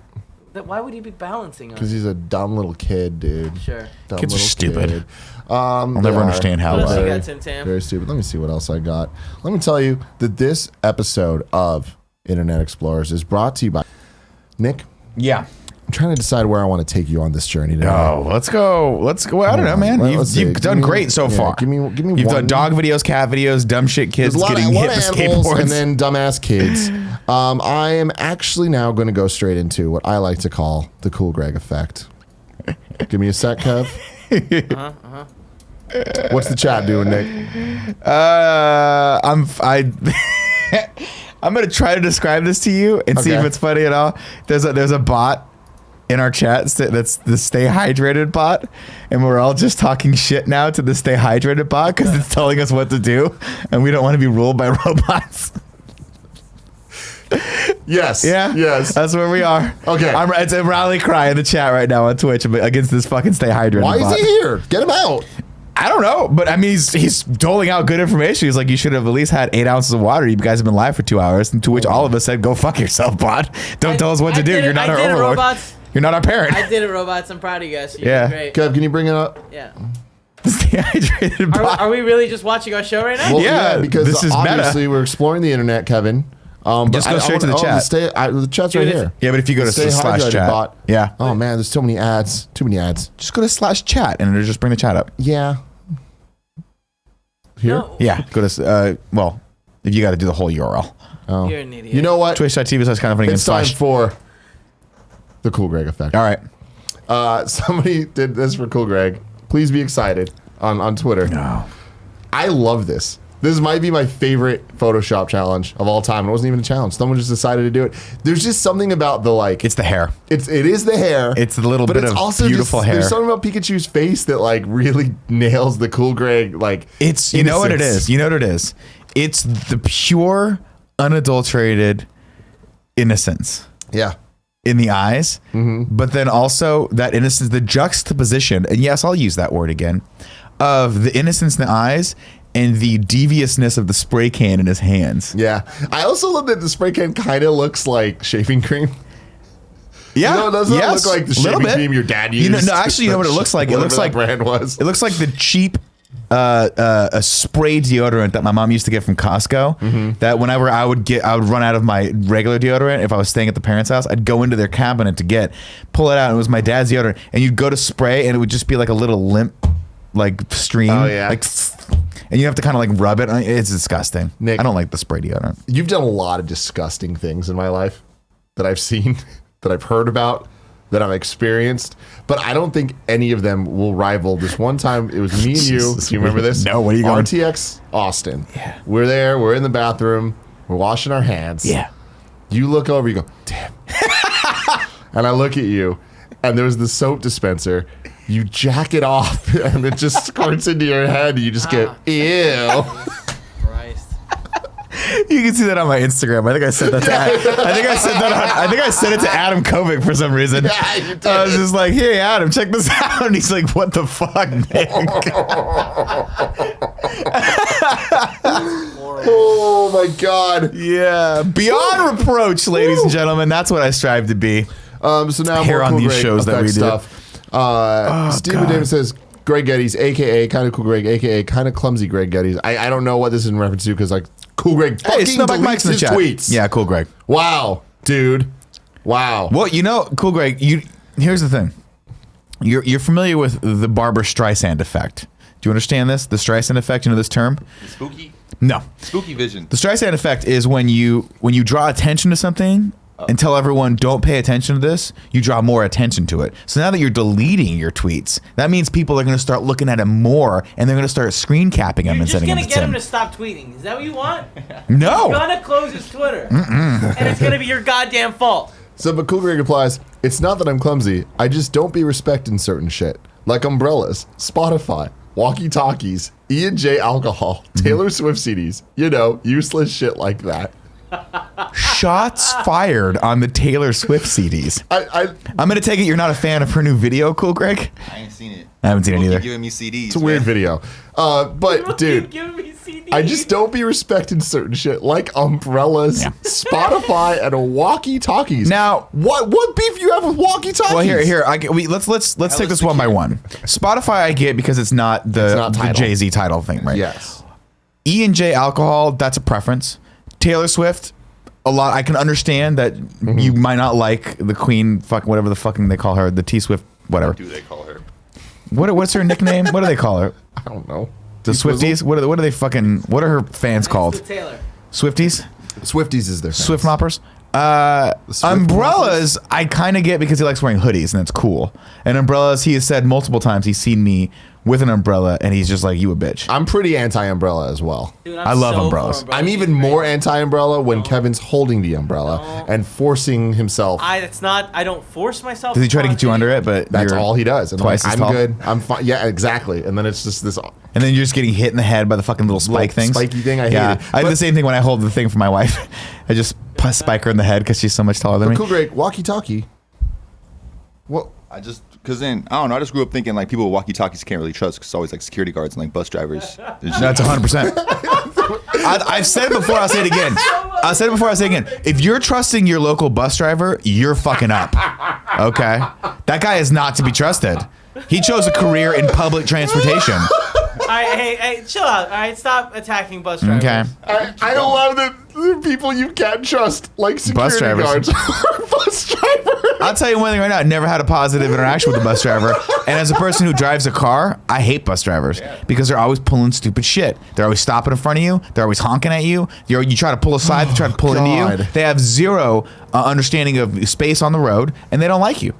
Why would he be balancing on Because it? he's a dumb little kid, dude. Sure. Dumb Kids are little stupid. kid. I'll They never are. understand how. What else you Very, got, Tim Tam? very stupid. Let me see what else I got. Let me tell you that this episode of Internet Explorers is brought to you by Nick. Yeah. I'm trying to decide where I want to take you on this journey today. Oh, let's go. Let's go. I don't know, man. Let's see. You've Give done me- great so yeah, far. give me You've one. done dog videos, cat videos, dumb shit kids There's getting a lot hit with of animals skateboards. and then dumbass kids. I am actually now going to go straight into what I like to call the Cool Greg effect. Give me a sec, Kev. What's the chat doing, Nick? I'm gonna try to describe this to you and see if Okay. it's funny at all. There's a bot in our chat that's the Stay Hydrated bot, and we're all just talking shit now to the Stay Hydrated bot because it's telling us what to do, and we don't want to be ruled by robots. Yes. Yeah, Yes. that's where we are. Okay. It's a rally cry in the chat right now on Twitch against this fucking Stay Hydrated Why bot. is he here? Get him out. I don't know, but I mean, he's doling out good information. He's like, you should have at least had 8 ounces of water. You guys have been live for 2 hours, and to which all of us said, go fuck yourself, bot. Don't tell us what to do. did it. You're not I our did it, overlord. robots. You're not our parent. I did it, robots. I'm proud of you guys. You Yeah. did great. Kev, can you bring it up? Yeah. Stay hydrated, bot. Are we really just watching our show right now? Well, Yeah, because this is meta. obviously we're exploring the internet, Kevin. But Just go straight to the chat. The chat's right Dude, here. Yeah, but if you go to Stay slash hydrated, chat, bot. yeah, Oh man, there's too many ads. Too many ads. just go to slash chat, and it'll just bring the chat up. Yeah. Here. No, Yeah, go to well, if you got to do the whole URL. Oh. You're an idiot. You know what? Twitch.tv says kind of funny. It's time slash. for the Cool Greg effect. All right. Somebody did this for Cool Greg. Please be excited on Twitter. No. I love this. This might be my favorite Photoshop challenge of all time. It wasn't even a challenge. Someone just decided to do it. There's just something about the like. It's the hair. It is the hair. It's the little but bit it's of also beautiful just, hair. There's something about Pikachu's face that like really nails the Cool Greg like. It's you know what it innocence. is. You know what it is. It's the pure, unadulterated innocence Yeah. in the eyes, but then also that innocence, the juxtaposition, and yes, I'll use that word again, of the innocence in the eyes and the deviousness of the spray can in his hands. Yeah. I also love that the spray can kind of looks like shaving cream. Yeah, You know, doesn't yes, it look like the little shaving bit. cream your dad You know, used? no, actually, you know what it looks like? It Whatever looks that like brand was. It looks like the cheap a spray deodorant that my mom used to get from Costco. That whenever I would run out of my regular deodorant if I was staying at the parents' house, I'd go into their cabinet to pull it out. And it was my dad's deodorant, and you'd go to spray, and it would just be like a little limp, like stream. Oh yeah. Like, and you have to kind of like rub it. It's disgusting. Nick, I don't like the spray deodorant. You've done a lot of disgusting things in my life that I've seen, that I've heard about, that I've experienced, but I don't think any of them will rival this one time. It was me and you. Do you remember this? No, what are you going? RTX Austin. Yeah. We're there. We're in the bathroom. We're washing our hands. Yeah. You look over. You go, damn. And I look at you, and there was the soap dispenser. You jack it off, and it just squirts into your head. And you just get ew. Christ. You can see that on my Instagram. I think I said that to I think I said it to Adam Kovic for some reason. Yeah, you did. I was just like, hey Adam, check this out. And he's like, what the fuck, Nick? Oh my god. Yeah. Beyond reproach, ladies and gentlemen. That's what I strive to be. So now Hair more on cool these Greg shows that we effect do. Stuff. Steven God. Davis says Greg Gettys, aka kind of cool Greg, aka kind of clumsy Greg Gettys. I don't know what this is in reference to because like cool Greg Hey, fucking Snowback Mike's deletes in the his chat. tweets. Yeah, cool, Greg. Wow, dude. Wow. Well, cool, Greg. Here's the thing. You're familiar with the Barbra Streisand effect. Do you understand this? The Streisand effect. You know this term? Spooky. No. Spooky vision. The Streisand effect is when you draw attention to something and tell everyone don't pay attention to this, you draw more attention to it. So now that you're deleting your tweets, that means people are going to start looking at it more, and they're going to start screen capping them You're and just sending gonna them to get him Tim. to stop tweeting. Is that what you want? No. You're gonna close his Twitter, and it's gonna be your goddamn fault. So, but cool Greg replies, it's not that I'm clumsy. I just don't be respecting certain shit. Like umbrellas, Spotify, walkie-talkies, E&J alcohol, Taylor Swift CDs. You know, useless shit like that. Shots fired on the Taylor Swift CDs. I'm going to take it you're not a fan of her new video, cool, Greg? I ain't seen it. I haven't seen it People either. keep giving me CDs. It's a weird video. But, dude, Give me CD. I just don't be respecting certain shit like umbrellas, Yeah. Spotify, and walkie-talkies. Now, what beef you have with walkie-talkies? well, here. Let's take this one by one. Spotify, I get because it's not the Tidal. Jay-Z title thing, right? Yes. E&J alcohol, that's a preference. Taylor Swift, a lot. I can understand that you might not like the Queen, whatever the fucking they call her, the T Swift, whatever. What do they call her? What's her nickname? What do they call her? I don't know. The Swifties? What are they fucking? What are her fans The called? Taylor. Swifties? Swifties is their fans. Swift moppers? Swift Umbrellas, I kind of get because he likes wearing hoodies and that's cool. And umbrellas, he has said multiple times he's seen me with an umbrella and he's just like, you a bitch. I'm pretty anti-umbrella as well. Dude, I love so umbrellas. for I'm even more anti-umbrella when Kevin's holding the umbrella and forcing himself. I don't force myself. Does he try to get you under it? But That's you're all he does. And twice like, as I'm tall? good. I'm fine. Yeah, exactly. And then it's just this. And then you're just getting hit in the head by the fucking little spike things. spiky thing. I hate yeah. it. I do But- the same thing when I hold the thing for my wife. I just spike her in the head because she's so much taller than me. Cool Greg, walkie-talkie. What? Because then, I don't know, I just grew up thinking like people with walkie-talkies can't really trust because it's always like security guards and like bus drivers. That's 100%. I've said it before. I'll say it again. If you're trusting your local bus driver, you're fucking up. Okay? That guy is not to be trusted. He chose a career in public transportation. All right, hey, chill out. All right, stop attacking bus drivers. Okay. I love the people you can't trust, like security Bus drivers. guards. Bus driver. I'll tell you one thing right now. I never had a positive interaction with a bus driver. And as a person who drives a car, I hate bus drivers because they're always pulling stupid shit. They're always stopping in front of you. They're always honking at you. You try to pull aside. They try to pull into God. you. They have zero understanding of space on the road, and they don't like you.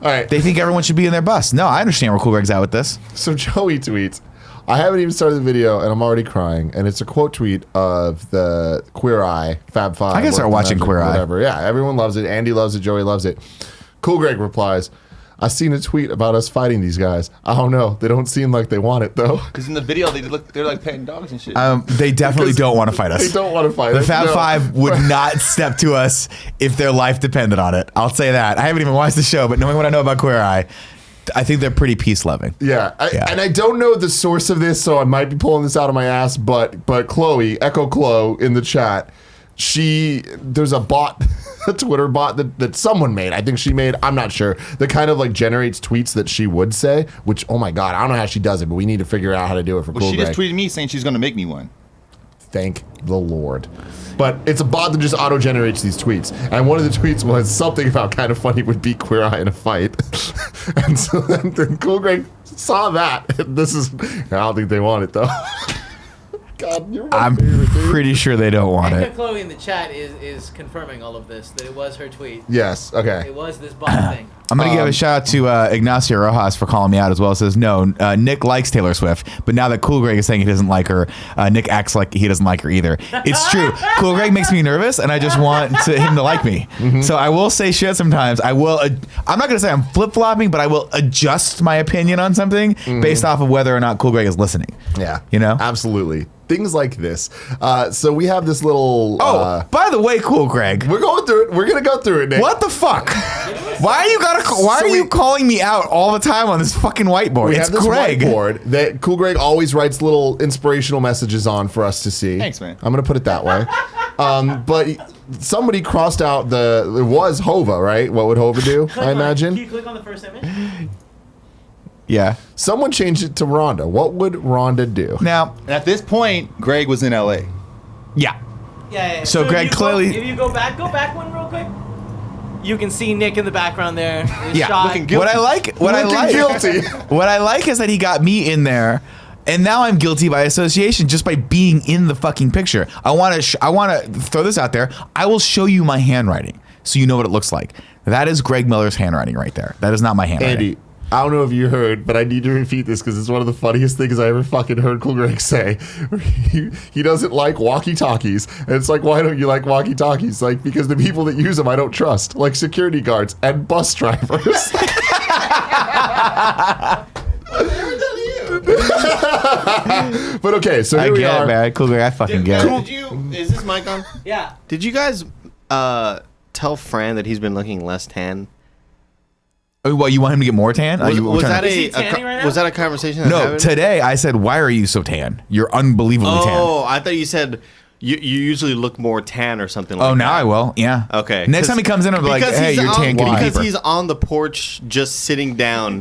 All right. They think everyone should be in their bus. No, I understand where Cool Greg's at with this. So Joey tweets, I haven't even started the video and I'm already crying. And it's a quote tweet of the Queer Eye, Fab Five. I gotta start watching Queer Eye. Whatever. Yeah, everyone loves it. Andy loves it. Joey loves it. Cool Greg replies, I seen a tweet about us fighting these guys. I don't know. They don't seem like they want it though. Because in the video, they're like petting dogs and shit. They definitely Because don't want to fight us. They don't want to fight The us. Fab no. Five would not step to us if their life depended on it. I'll say that. I haven't even watched the show, but knowing what I know about Queer Eye, I think they're pretty peace loving. Yeah. Yeah. And I don't know the source of this, so I might be pulling this out of my ass, but Chloe, Echo Chloe in the chat, there's a bot, a Twitter bot that someone made. I think she made, I'm not sure, that kind of like generates tweets that she would say, which, oh my God, I don't know how she does it, but we need to figure out how to do it for Cool She Greg. just tweeted me saying she's going to make me one. Thank the Lord. But it's a bot that just auto-generates these tweets. And one of the tweets was something about kind of funny would beat Queer Eye in a fight. And so then Cool Greg saw that. This is, I don't think they want it though. God, you're my I'm favorite, dude. pretty sure they don't want Eka it. Chloe in the chat is confirming all of this, that it was her tweet. Yes, okay. It was this bot thing. I'm going to give a shout out to Ignacio Rojas for calling me out as well. It says, no, Nick likes Taylor Swift, but now that Cool Greg is saying he doesn't like her, Nick acts like he doesn't like her either. It's true. Cool Greg makes me nervous, and I just want him to like me. So I will say shit sometimes. I will. I'm not going to say I'm flip-flopping, but I will adjust my opinion on something based off of whether or not Cool Greg is listening. Yeah. You know? Absolutely. Things like this. So we have this little... by the way, Cool Greg. we're going through it. We're going to go through it, Nick. What the fuck? Why are you calling me out all the time on this fucking whiteboard? We It's have this Greg. whiteboard that Cool Greg always writes little inspirational messages on for us to see. Thanks, man. I'm going to put it that way. But somebody crossed out it was Hova, right? What would Hova do, Click I on it. imagine? Can you click on the first image? Yeah. Someone changed it to Rhonda. What would Rhonda do? Now, And at this point, Greg was in LA. yeah. Yeah. So Greg if you clearly- if you go back one real quick. You can see Nick in the background there. His Yeah. shot. Looking guilty. What I like Guilty. what I like is that he got me in there, and now I'm guilty by association just by being in the fucking picture. I want to throw this out there. I will show you my handwriting so you know what it looks like. That is Greg Miller's handwriting right there. That is not my handwriting. Andy, I don't know if you heard, but I need to repeat this because it's one of the funniest things I ever fucking heard Cool Greg say. He doesn't like walkie-talkies. And it's like, why don't you like walkie-talkies? Like, because the people that use them I don't trust, like security guards and bus drivers. But okay, so I here we get are. it, man. Cool Greg, I fucking get it. Did you? Is this mic on? Yeah. Did you guys tell Fran that he's been looking less tan? Oh, what, you want him to get more tan? Was that Is he tanning right now? was that a conversation? That No, happened? today I said, why are you so tan? You're unbelievably tan. Oh, I thought you said you usually look more tan or something like that. Oh, now I will. Yeah. Okay. Next time he comes in, I'll be like, Because hey, he's you're on- tan. Get Because deeper. he's on the porch just sitting down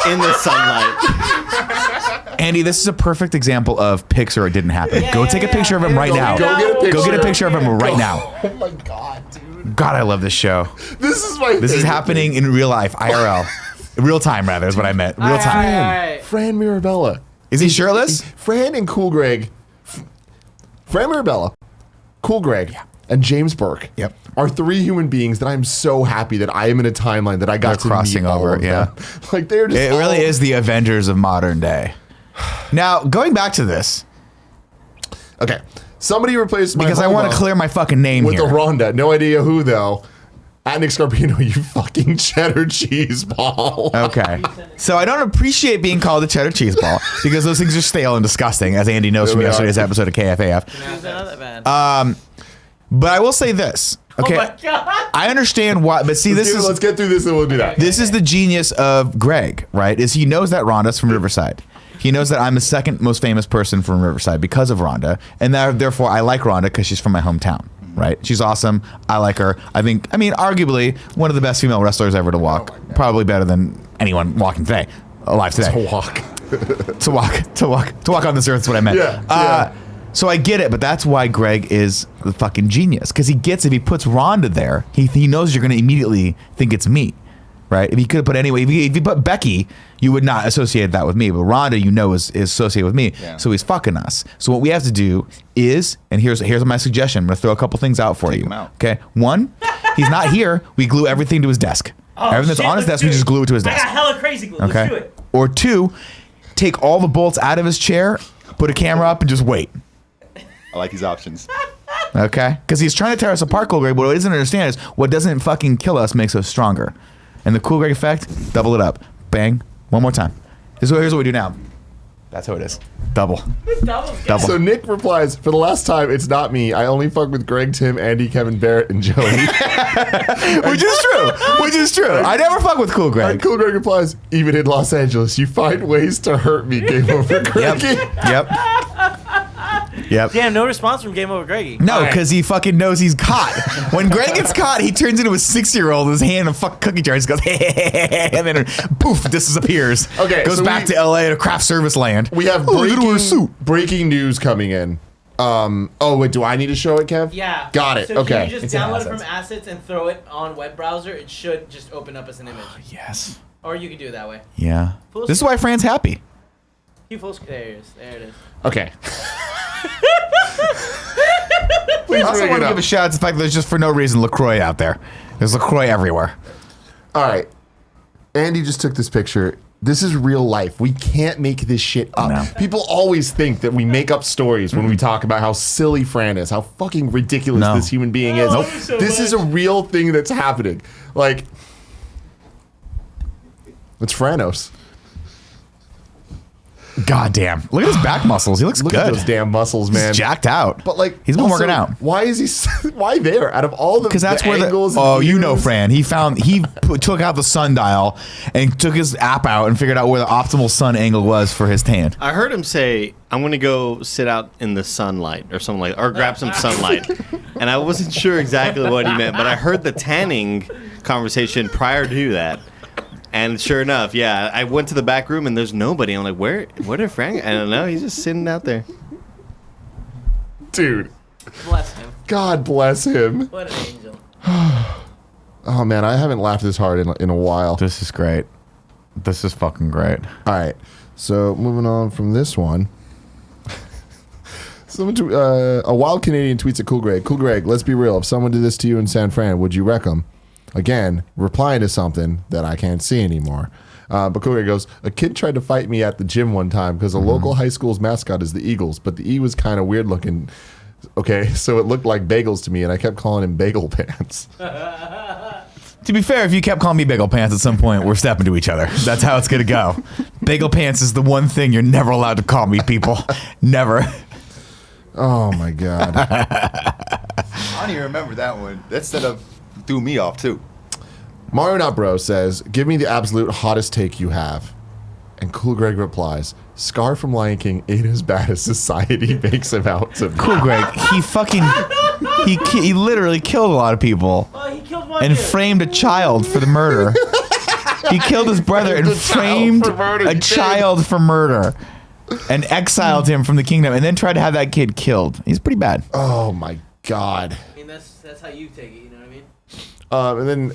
in the sunlight. Andy, this is a perfect example of pics or it didn't happen. Yeah, Go yeah, take a yeah. picture of him right now. Go get a picture. Go get a picture of him right now. Oh my God, dude. God, I love this show. This is my This is favorite happening thing. in real life, IRL. Real time, rather, is what I meant. Real All time. right. Fran Mirabella. Is he shirtless? Fran and Cool Greg. Fran Mirabella, Cool Greg, and James Burke. Yep. Are three human beings that I'm so happy that I am in a timeline that I got They're to crossing meet all over, of yeah. them. Like they're just It really is the Avengers of modern day. Now, going back to this, Okay. Somebody replaced my because I want to Hova clear my fucking name with here. the Rhonda. No idea who though. At Nick Scarpino, you fucking cheddar cheese ball. Okay. So I don't appreciate being called a cheddar cheese ball because those things are stale and disgusting, as Andy knows There from we are. yesterday's episode of KFAF. It's not that bad. But I will say this. Okay. Oh my God. I understand why, but see, Let's get through this and we'll do that. This is the genius of Greg, right? Is he knows that Rhonda's from Riverside. He knows that I'm the second most famous person from Riverside because of Rhonda, and therefore I like Rhonda because she's from my hometown, right? She's awesome. I like her. I mean, arguably one of the best female wrestlers ever to walk. Probably better than anyone walking today, alive today. To walk. to walk on this earth is what I meant. Yeah. So I get it, but that's why Greg is the fucking genius, because he gets, if he puts Rhonda there, he knows you're going to immediately think it's me, right? If he could have put if you put Becky, you would not associate that with me, but Rhonda, you know, is associated with me. Yeah. So he's fucking us. So what we have to do is, and here's my suggestion. I'm going to throw a couple things out for you. him out. Okay, one, he's not here. We glue everything to his desk. Everything that's shit, on his let's desk, we do just it. glue it to his I desk. got hella crazy glue. Okay. Let's do it. Or two, take all the bolts out of his chair, put a camera up, and just wait. I like these options. Okay? Because he's trying to tear us apart, Cool Greg. But what he doesn't understand is what doesn't fucking kill us makes us stronger. And the Cool Greg effect, double it up. Bang. One more time. Here's what we do now. That's how it is. Double. Double. So Nick replies, for the last time, it's not me. I only fuck with Greg, Tim, Andy, Kevin, Barrett, and Joey. Which is true. Which is true. I never fuck with Cool And Greg. Cool Greg replies, even in Los Angeles, you find ways to hurt me. Game over, Yep. Greggy. Yep. Yep. Damn, no response from Game Over Greggy. No, because he fucking knows he's caught. When Greg gets caught, he turns into a 6-year-old with his hand in a fucking cookie jar. He just goes, and then poof, disappears. Okay, goes so back to LA to craft service land. We have breaking news coming in. Oh wait, do I need to show it, Kev? Yeah. Got it. So Okay. can you just It's in download it Assets. from Assets and throw it on web browser? It should just open up as an image. Yes. Or you can do it that way. Yeah. Full This is why Fran's happy. There it is. There it is. Okay. I Please also bring want it to up. give a shout out to the fact that there's just for no reason LaCroix out there. There's LaCroix everywhere. All right. Andy just took this picture. This is real life. We can't make this shit up. No. People always think that we make up stories when we talk about how silly Fran is, how fucking ridiculous No. this human being is. Nope. So This is a real thing that's happening. Like, it's Franos. God damn. Look at his back muscles. He looks Look good. at those damn muscles, man. He's jacked out. But like, he's been also, working out. Why is he? Why there? Out of all the Because that's where angles, the and you know, views- Fran. He took out the sundial and took his app out and figured out where the optimal sun angle was for his tan. I heard him say, "I'm going to go sit out in the sunlight or something like, or grab some sunlight," and I wasn't sure exactly what he meant, but I heard the tanning conversation prior to that. And sure enough, yeah, I went to the back room and there's nobody. I'm like, where did Frank? I don't know. He's just sitting out there. dude. Bless him. God bless him. What an angel. Oh man, I haven't laughed this hard in a while. This is great. This is fucking great. All right, so moving on from this one. A wild Canadian tweets at Cool Greg. Cool Greg, let's be real. If someone did this to you in San Fran, would you wreck them? Again, replying to something that I can't see anymore. But Cool Greg goes, a kid tried to fight me at the gym one time because a local high school's mascot is the Eagles, but the E was kind of weird looking. Okay, so it looked like bagels to me, and I kept calling him Bagel Pants. To be fair, if you kept calling me Bagel Pants at some point, we're stepping to each other. That's how it's going to go. Bagel Pants is the one thing you're never allowed to call me, people. Never. Oh my God. I don't even remember that one. That setup threw me off too. Mario Not Bro says, give me the absolute hottest take you have. And Cool Greg replies, Scar from Lion King ain't as bad as society makes him out to be. Cool, Greg. He fucking... He literally killed a lot of people. Oh, he killed one And dude. framed a child for the murder. He killed his brother and framed a child for murder. And exiled him from the kingdom and then tried to have that kid killed. He's pretty bad. Oh my God. I mean, that's how you take it, you know what I mean? And then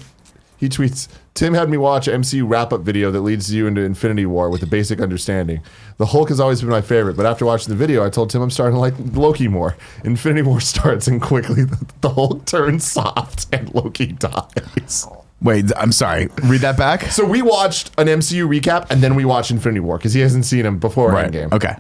he tweets, Tim had me watch an MCU wrap-up video that leads you into Infinity War with a basic understanding. The Hulk has always been my favorite, but after watching the video, I told Tim I'm starting to like Loki more. Infinity War starts and quickly the Hulk turns soft and Loki dies. Wait, I'm sorry. Read that back. So we watched an MCU recap and then we watched Infinity War because he hasn't seen him before Endgame. Okay.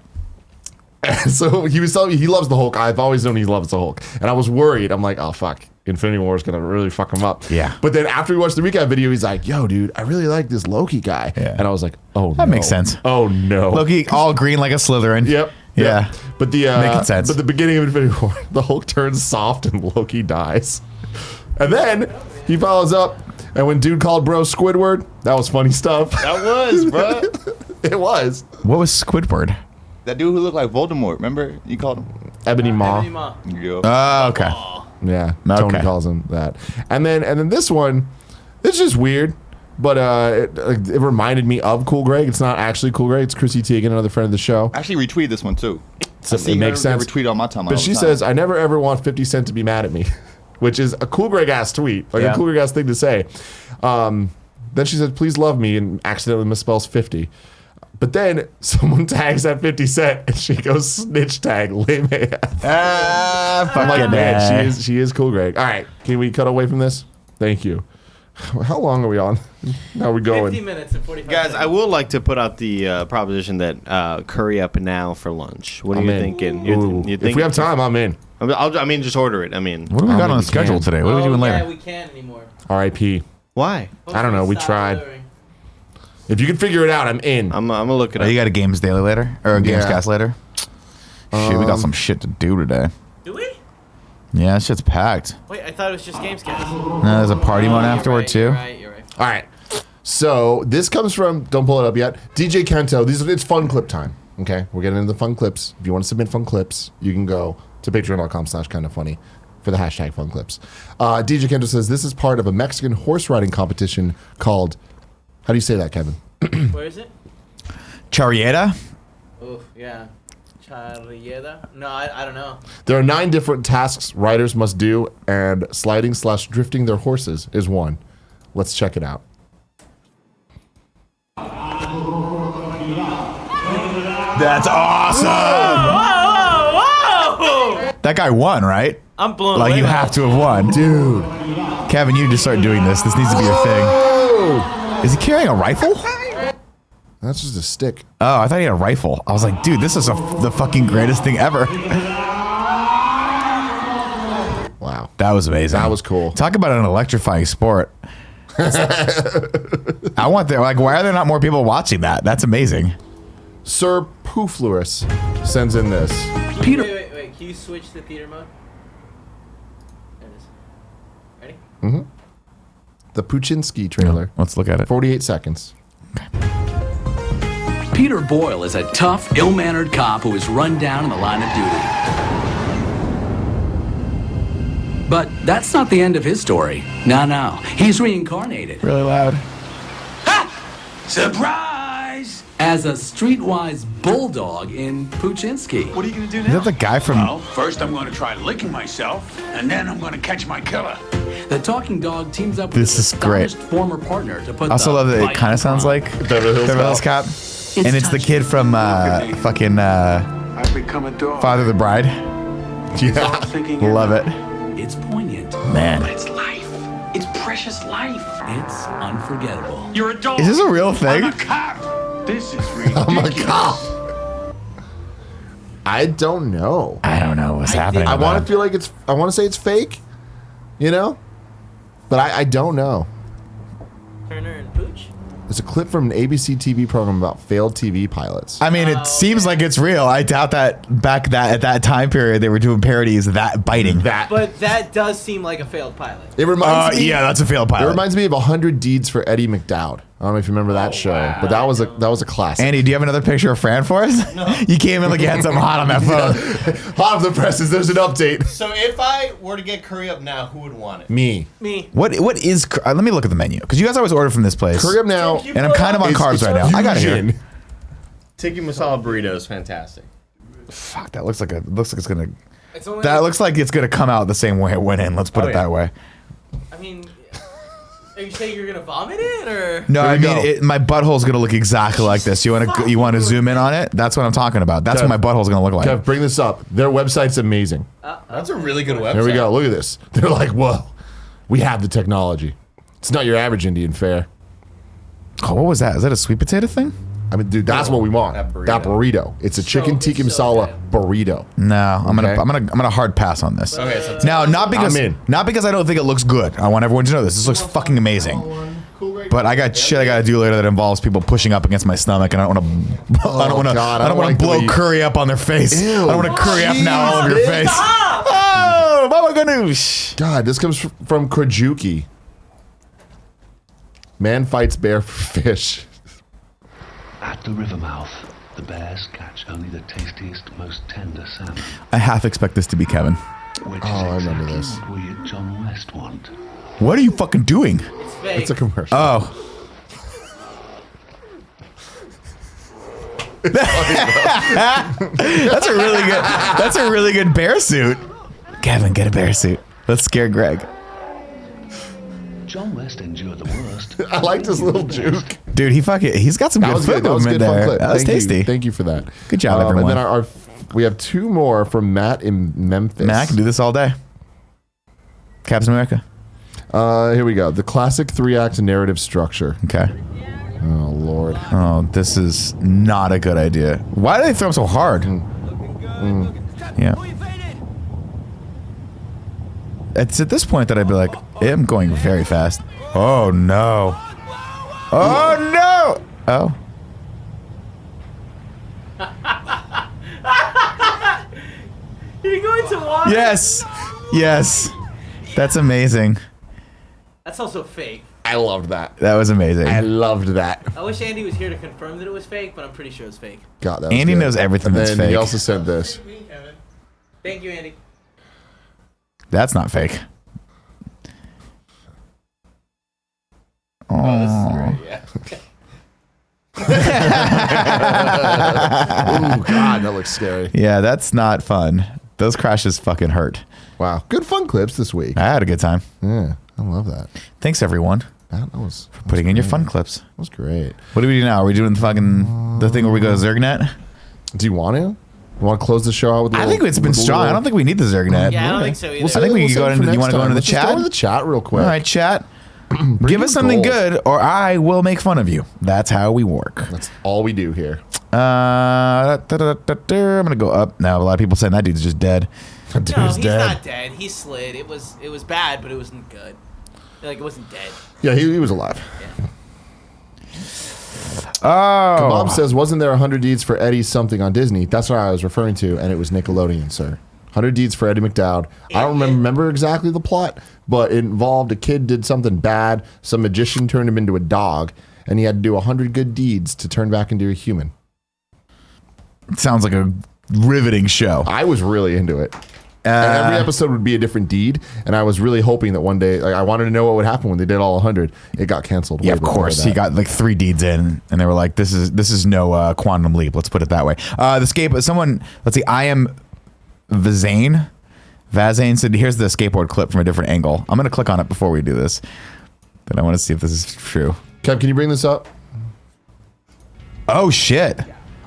So he was telling me he loves the Hulk. I've always known he loves the Hulk. And I was worried. I'm like, oh, fuck. Infinity War is going to really fuck him up. Yeah. But then after we watched the recap video, he's like, yo, dude, I really like this Loki guy. Yeah. And I was like, oh, That no. makes sense. Oh, no. Loki, all green like a Slytherin. Yep. Yeah. But the Making sense. But the beginning of Infinity War, the Hulk turns soft and Loki dies. And then he follows up, and when dude called bro Squidward, that was funny stuff. That was, bro. It was. What was Squidward? That dude who looked like Voldemort. Remember? You called him. Ebony Maw. Ebony Maw. Yeah. Oh, okay. Yeah, Okay. Tony calls him that. And then this one, it's just weird, but it reminded me of Cool Greg. It's not actually Cool Greg. It's Chrissy Teigen, another friend of the show. I actually retweeted this one too. So it makes sense. Retweet on my timeline. But she says, I never ever want 50 Cent to be mad at me, which is a Cool Greg ass tweet, like Yeah. a Cool Greg ass thing to say. Then she said, please love me, and accidentally misspells 50. But then someone tags that 50 Cent and she goes snitch tag lame AF. Ah, I'm like, fucking man, she is Cool Greg. All right, can we cut away from this? Thank you. How long are we on? How are we 50 going? minutes and 45 Guys, seconds. I would like to put out the proposition that curry up now for lunch. What are I'm you in. thinking? Ooh, if we have time, I'm in. I mean, just order it. I mean, What do we got on the we schedule can. today? What are we doing later? Yeah, we can't anymore. R.I.P. why? I don't know, we Stop tried. delivering. If you can figure it out, I'm in. I'm gonna look it Oh, up. you got a Games Daily later? Or a Games Yeah. Cast later? Shit, we got some shit to do today. Do we? Yeah, that shit's packed. Wait, I thought it was just Gamescast. No, there's a party mode afterward, too. You're right. All right. So this comes from, don't pull it up yet, DJ Kento. It's fun clip time. Okay, we're getting into the fun clips. If you want to submit fun clips, you can go to patreon.com/kindafunny for the hashtag fun clips. DJ Kendall says this is part of a Mexican horse riding competition called, how do you say that, Kevin? Where is it? Charrieta? Oh, yeah. Charrieta? No, I don't know. There are 9 different tasks riders must do, and sliding/drifting their horses is one. Let's check it out. That's awesome! Whoa! That guy won, right? I'm blown Like, away. you by have that. to have won. Dude. Kevin, you need to start doing this. This needs to be your thing. Is he carrying a rifle? That's just a stick. Oh, I thought he had a rifle. I was like, dude, this is the fucking greatest thing ever. Wow. That was amazing. That was cool. Talk about an electrifying sport. I want there. Like, why are there not more people watching that? That's amazing. Sir Poofluous sends in this. Wait. Can you switch the theater mode? There it is. Ready? The Puchinski trailer. Let's look at it. 48 seconds. Peter Boyle is a tough, ill-mannered cop who is run down in the line of duty. But that's not the end of his story. No. He's reincarnated. Really loud. Surprise! As a streetwise bulldog in Puchinski. What are you going to do Is now? that the guy from... Well, first I'm going to try licking myself, and then I'm going to catch my killer. The talking dog teams up with This his is great. astonished former partner to put I also the love that it fight kind of sounds on. like Beverly Hills Cop. And it's the kid from fucking I've become a dog. Father of the Bride. Yeah. Thinking Love it. It's poignant. Man. It's life. It's precious life. It's unforgettable. You're a dog. Is this a real thing? I'm a cop. This is ridiculous. I'm a cop. I don't know. I don't know what's happening. I with want that. to feel like it's, I want to say it's fake, you know? But I don't know. Turner and Pooch? It's a clip from an ABC TV program about failed TV pilots. I mean, it seems like it's real. I doubt that at that time period they were doing parodies of that biting. But that does seem like a failed pilot. It reminds me. Yeah, that's a failed It pilot. reminds me of 100 Deeds for Eddie McDowd. I don't know if you remember that show, but that was a classic. Andy, do you have another picture of Fran for us? No. You came in like you had something hot on that phone. Hot off the presses. There's an update. So if I were to get curry up now, who would want it? Me. What is? Let me look at the menu because you guys always order from this place. Curry up now. And I'm kind of on carbs right now. I gotta hear. fusion. Tiki masala burrito is fantastic. Fuck, that looks like it's gonna. It's only That looks like it's gonna come out the same way it went in. Let's put it that way. I mean, are you saying you're gonna vomit it or? No, There I you mean go. my butthole's gonna look exactly like this. You want to zoom in on it? That's what I'm talking about. That's Kev, what my butthole's gonna look like. Kev, bring this up. Their website's amazing. That's a really good website. There we go. Look at this. They're like, whoa, we have the technology. It's not your average Indian fare. Oh, what was that? Is that a sweet potato thing? I mean, dude, that's what we want. That burrito. It's a chicken tikka masala burrito. No, I'm Okay. gonna hard pass on this. Okay, so Now, not because I'm in. not because I don't think it looks good. I want everyone to know this. This looks fucking amazing. But I got shit I gotta do later that involves people pushing up against my stomach, and I don't want to. I don't want to. God, I don't want like to the way blow you- curry up on their face. Ew. I don't want to curry up now all over your face. Oh, Mama Ganoush. God, this comes from Krajuki. Man fights bear for fish. At the river mouth, the bears catch only the tastiest, most tender salmon, I half expect this to be Kevin. which I is remember exactly this. what we at John West want. What are you fucking doing? It's fake. It's a commercial. Oh. That's a really good bear suit. Kevin, get a bear suit. Let's scare Greg. John West endured the worst. I liked his little juke. Dude, he's got some That good was foot good. That was movement good fun there. clip. That was Thank tasty. You. Thank you for that. Good job, everyone. And then we have two more from Matt in Memphis. Man, I can do this all day. Captain America. Here we go. The classic 3-act narrative structure. Okay. Oh, Lord. Oh, this is not a good idea. Why do they throw him so hard? Yeah. It's at this point that I'd be like, I'm going very fast. Oh, no. Oh, no. Oh. You're going to water. Yes. Yes. That's amazing. That's also fake. I loved that. That was amazing. I loved that. I wish Andy was here to confirm that it was fake, but I'm pretty sure it's fake. God, that was Andy good. knows everything And that's then fake. He also sent this. Thank you, Andy. That's not fake. Oh, this is great. Ooh, God, that looks scary. Yeah, that's not fun. Those crashes fucking hurt. Wow, good fun clips this week. I had a good time. Yeah, I love that. Thanks, everyone, That was for putting in your fun clips. That was great. What do we do now? Are we doing the thing where we go to Zergnet? Do you want to? You want to close the show out with? I think it's been strong. I don't think we need the Zergnet. Yeah, I don't think so either. We'll I think we can go into. You want to go into the Let's just chat? go into the chat real quick. All right, chat. Give us something good, or I will make fun of you. That's how we work. That's all we do here. I'm gonna go up now. A lot of people saying that dude's just dead. That dude's No, he's dead. not dead. He slid. It was bad, but it wasn't good. Like, it wasn't dead. Yeah, he was alive. Oh, Bob says, wasn't there 100 Deeds for Eddie something on Disney? That's what I was referring to, and it was Nickelodeon, sir. 100 Deeds for Eddie McDowd. I don't remember exactly the plot, but it involved a kid did something bad. Some magician turned him into a dog, and he had to do 100 good deeds to turn back into a human. sounds like a riveting show. I was really into it. And every episode would be a different deed, and I was really hoping that one day, like, I wanted to know what would happen when they did all 100. It got canceled. Yeah, way of before course. that. He got like 3 deeds in, and they were like, "This is no quantum leap." Let's put it that way. The skateboard. Someone, let's see. I am Vazane. Vazane said, "Here's the skateboard clip from a different angle." I'm gonna click on it before we do this, but I want to see if this is true. Kev, can you bring this up? Oh shit!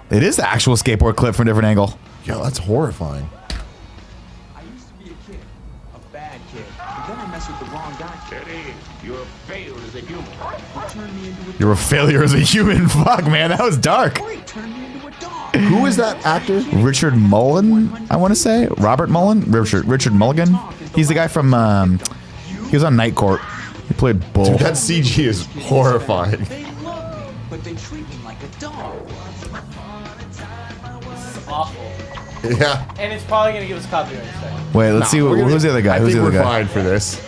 It is the actual skateboard clip from a different angle. Yo, that's horrifying. I used to be a kid, a bad kid. But then I messed with the wrong guy. Getty, you're a failure as a human. You turned me into a You're a failure as a human. Fuck, man, that was dark. dog. You turned me into a dog. Who is that actor? Richard Mullen, I want to say. Robert Mullen? Richard Mulligan? He's the guy from, he was on Night Court. He played Bull. Dude, that CG is horrifying. They love me, but they treat me like a dog. It's awful. Yeah. And it's probably going to give us copyright strike. Wait, let's see. Who's the other guy? I Who's think the other we're guy? fine for this.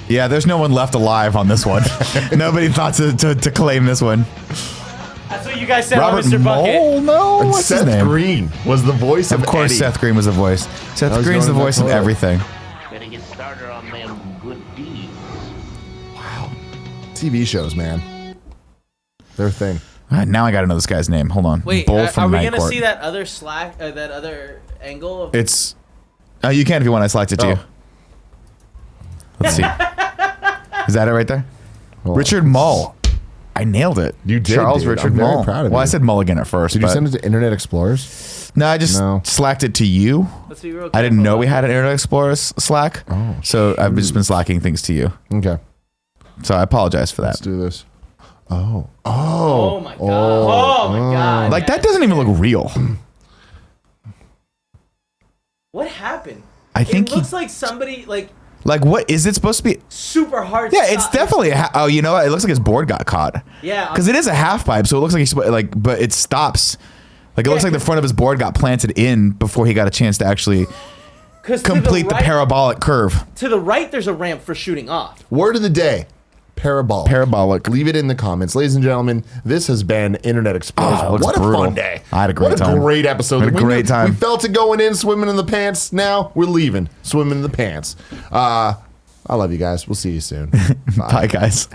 Yeah, there's no one left alive on this one. Nobody thought to claim this one. That's what you guys said Robert on Mr. Bucket. Mole? No, And what's Seth his name? Green was the voice of Of course, Eddie. Seth Green was the voice. Seth was Green's the going voice of back to it. everything. Better get started on them good deeds. TV shows, man. Their thing. All right, now I got to know this guy's name. Hold on. Wait, Bull are from we Night going to Court. see that other that other angle? Of It's. Oh, you can if you want. I select it to you. Let's see. Is that it right there? Hold Richard Mull. I nailed it. You did, Charles dude. Richard I'm very Mull. proud of Well, I you. said Mulligan at first. Did you but send it to Internet Explorers? No, I just No. slacked it to you. Let's be real I didn't careful know we about had an Internet Explorer Slack. Oh, So I've just been slacking things to you. Okay. So I apologize for that. Let's do this. Oh. Oh my god. Oh, my god. Like, that doesn't even look real. What happened? I think it looks like somebody like what is it supposed to be? super hard. Yeah, it's stop- definitely oh, you know what? It looks like his board got caught. Yeah. Because it is a half pipe, so it looks like he's like, but it stops. Like, it looks like the front of his board got planted in before he got a chance to actually 'Cause complete the parabolic curve. To the right, there's a ramp for shooting off. Word of the day. Parabolic. Parabolic. Leave it in the comments. Ladies and gentlemen, this has been Internet Explorers. Oh, it looks what a brutal. fun day. I had a great time. What a great episode. Had a We great knew- time. We felt it going in, swimming in the pants. Now we're leaving, swimming in the pants. I love you guys. We'll see you soon. Bye, guys.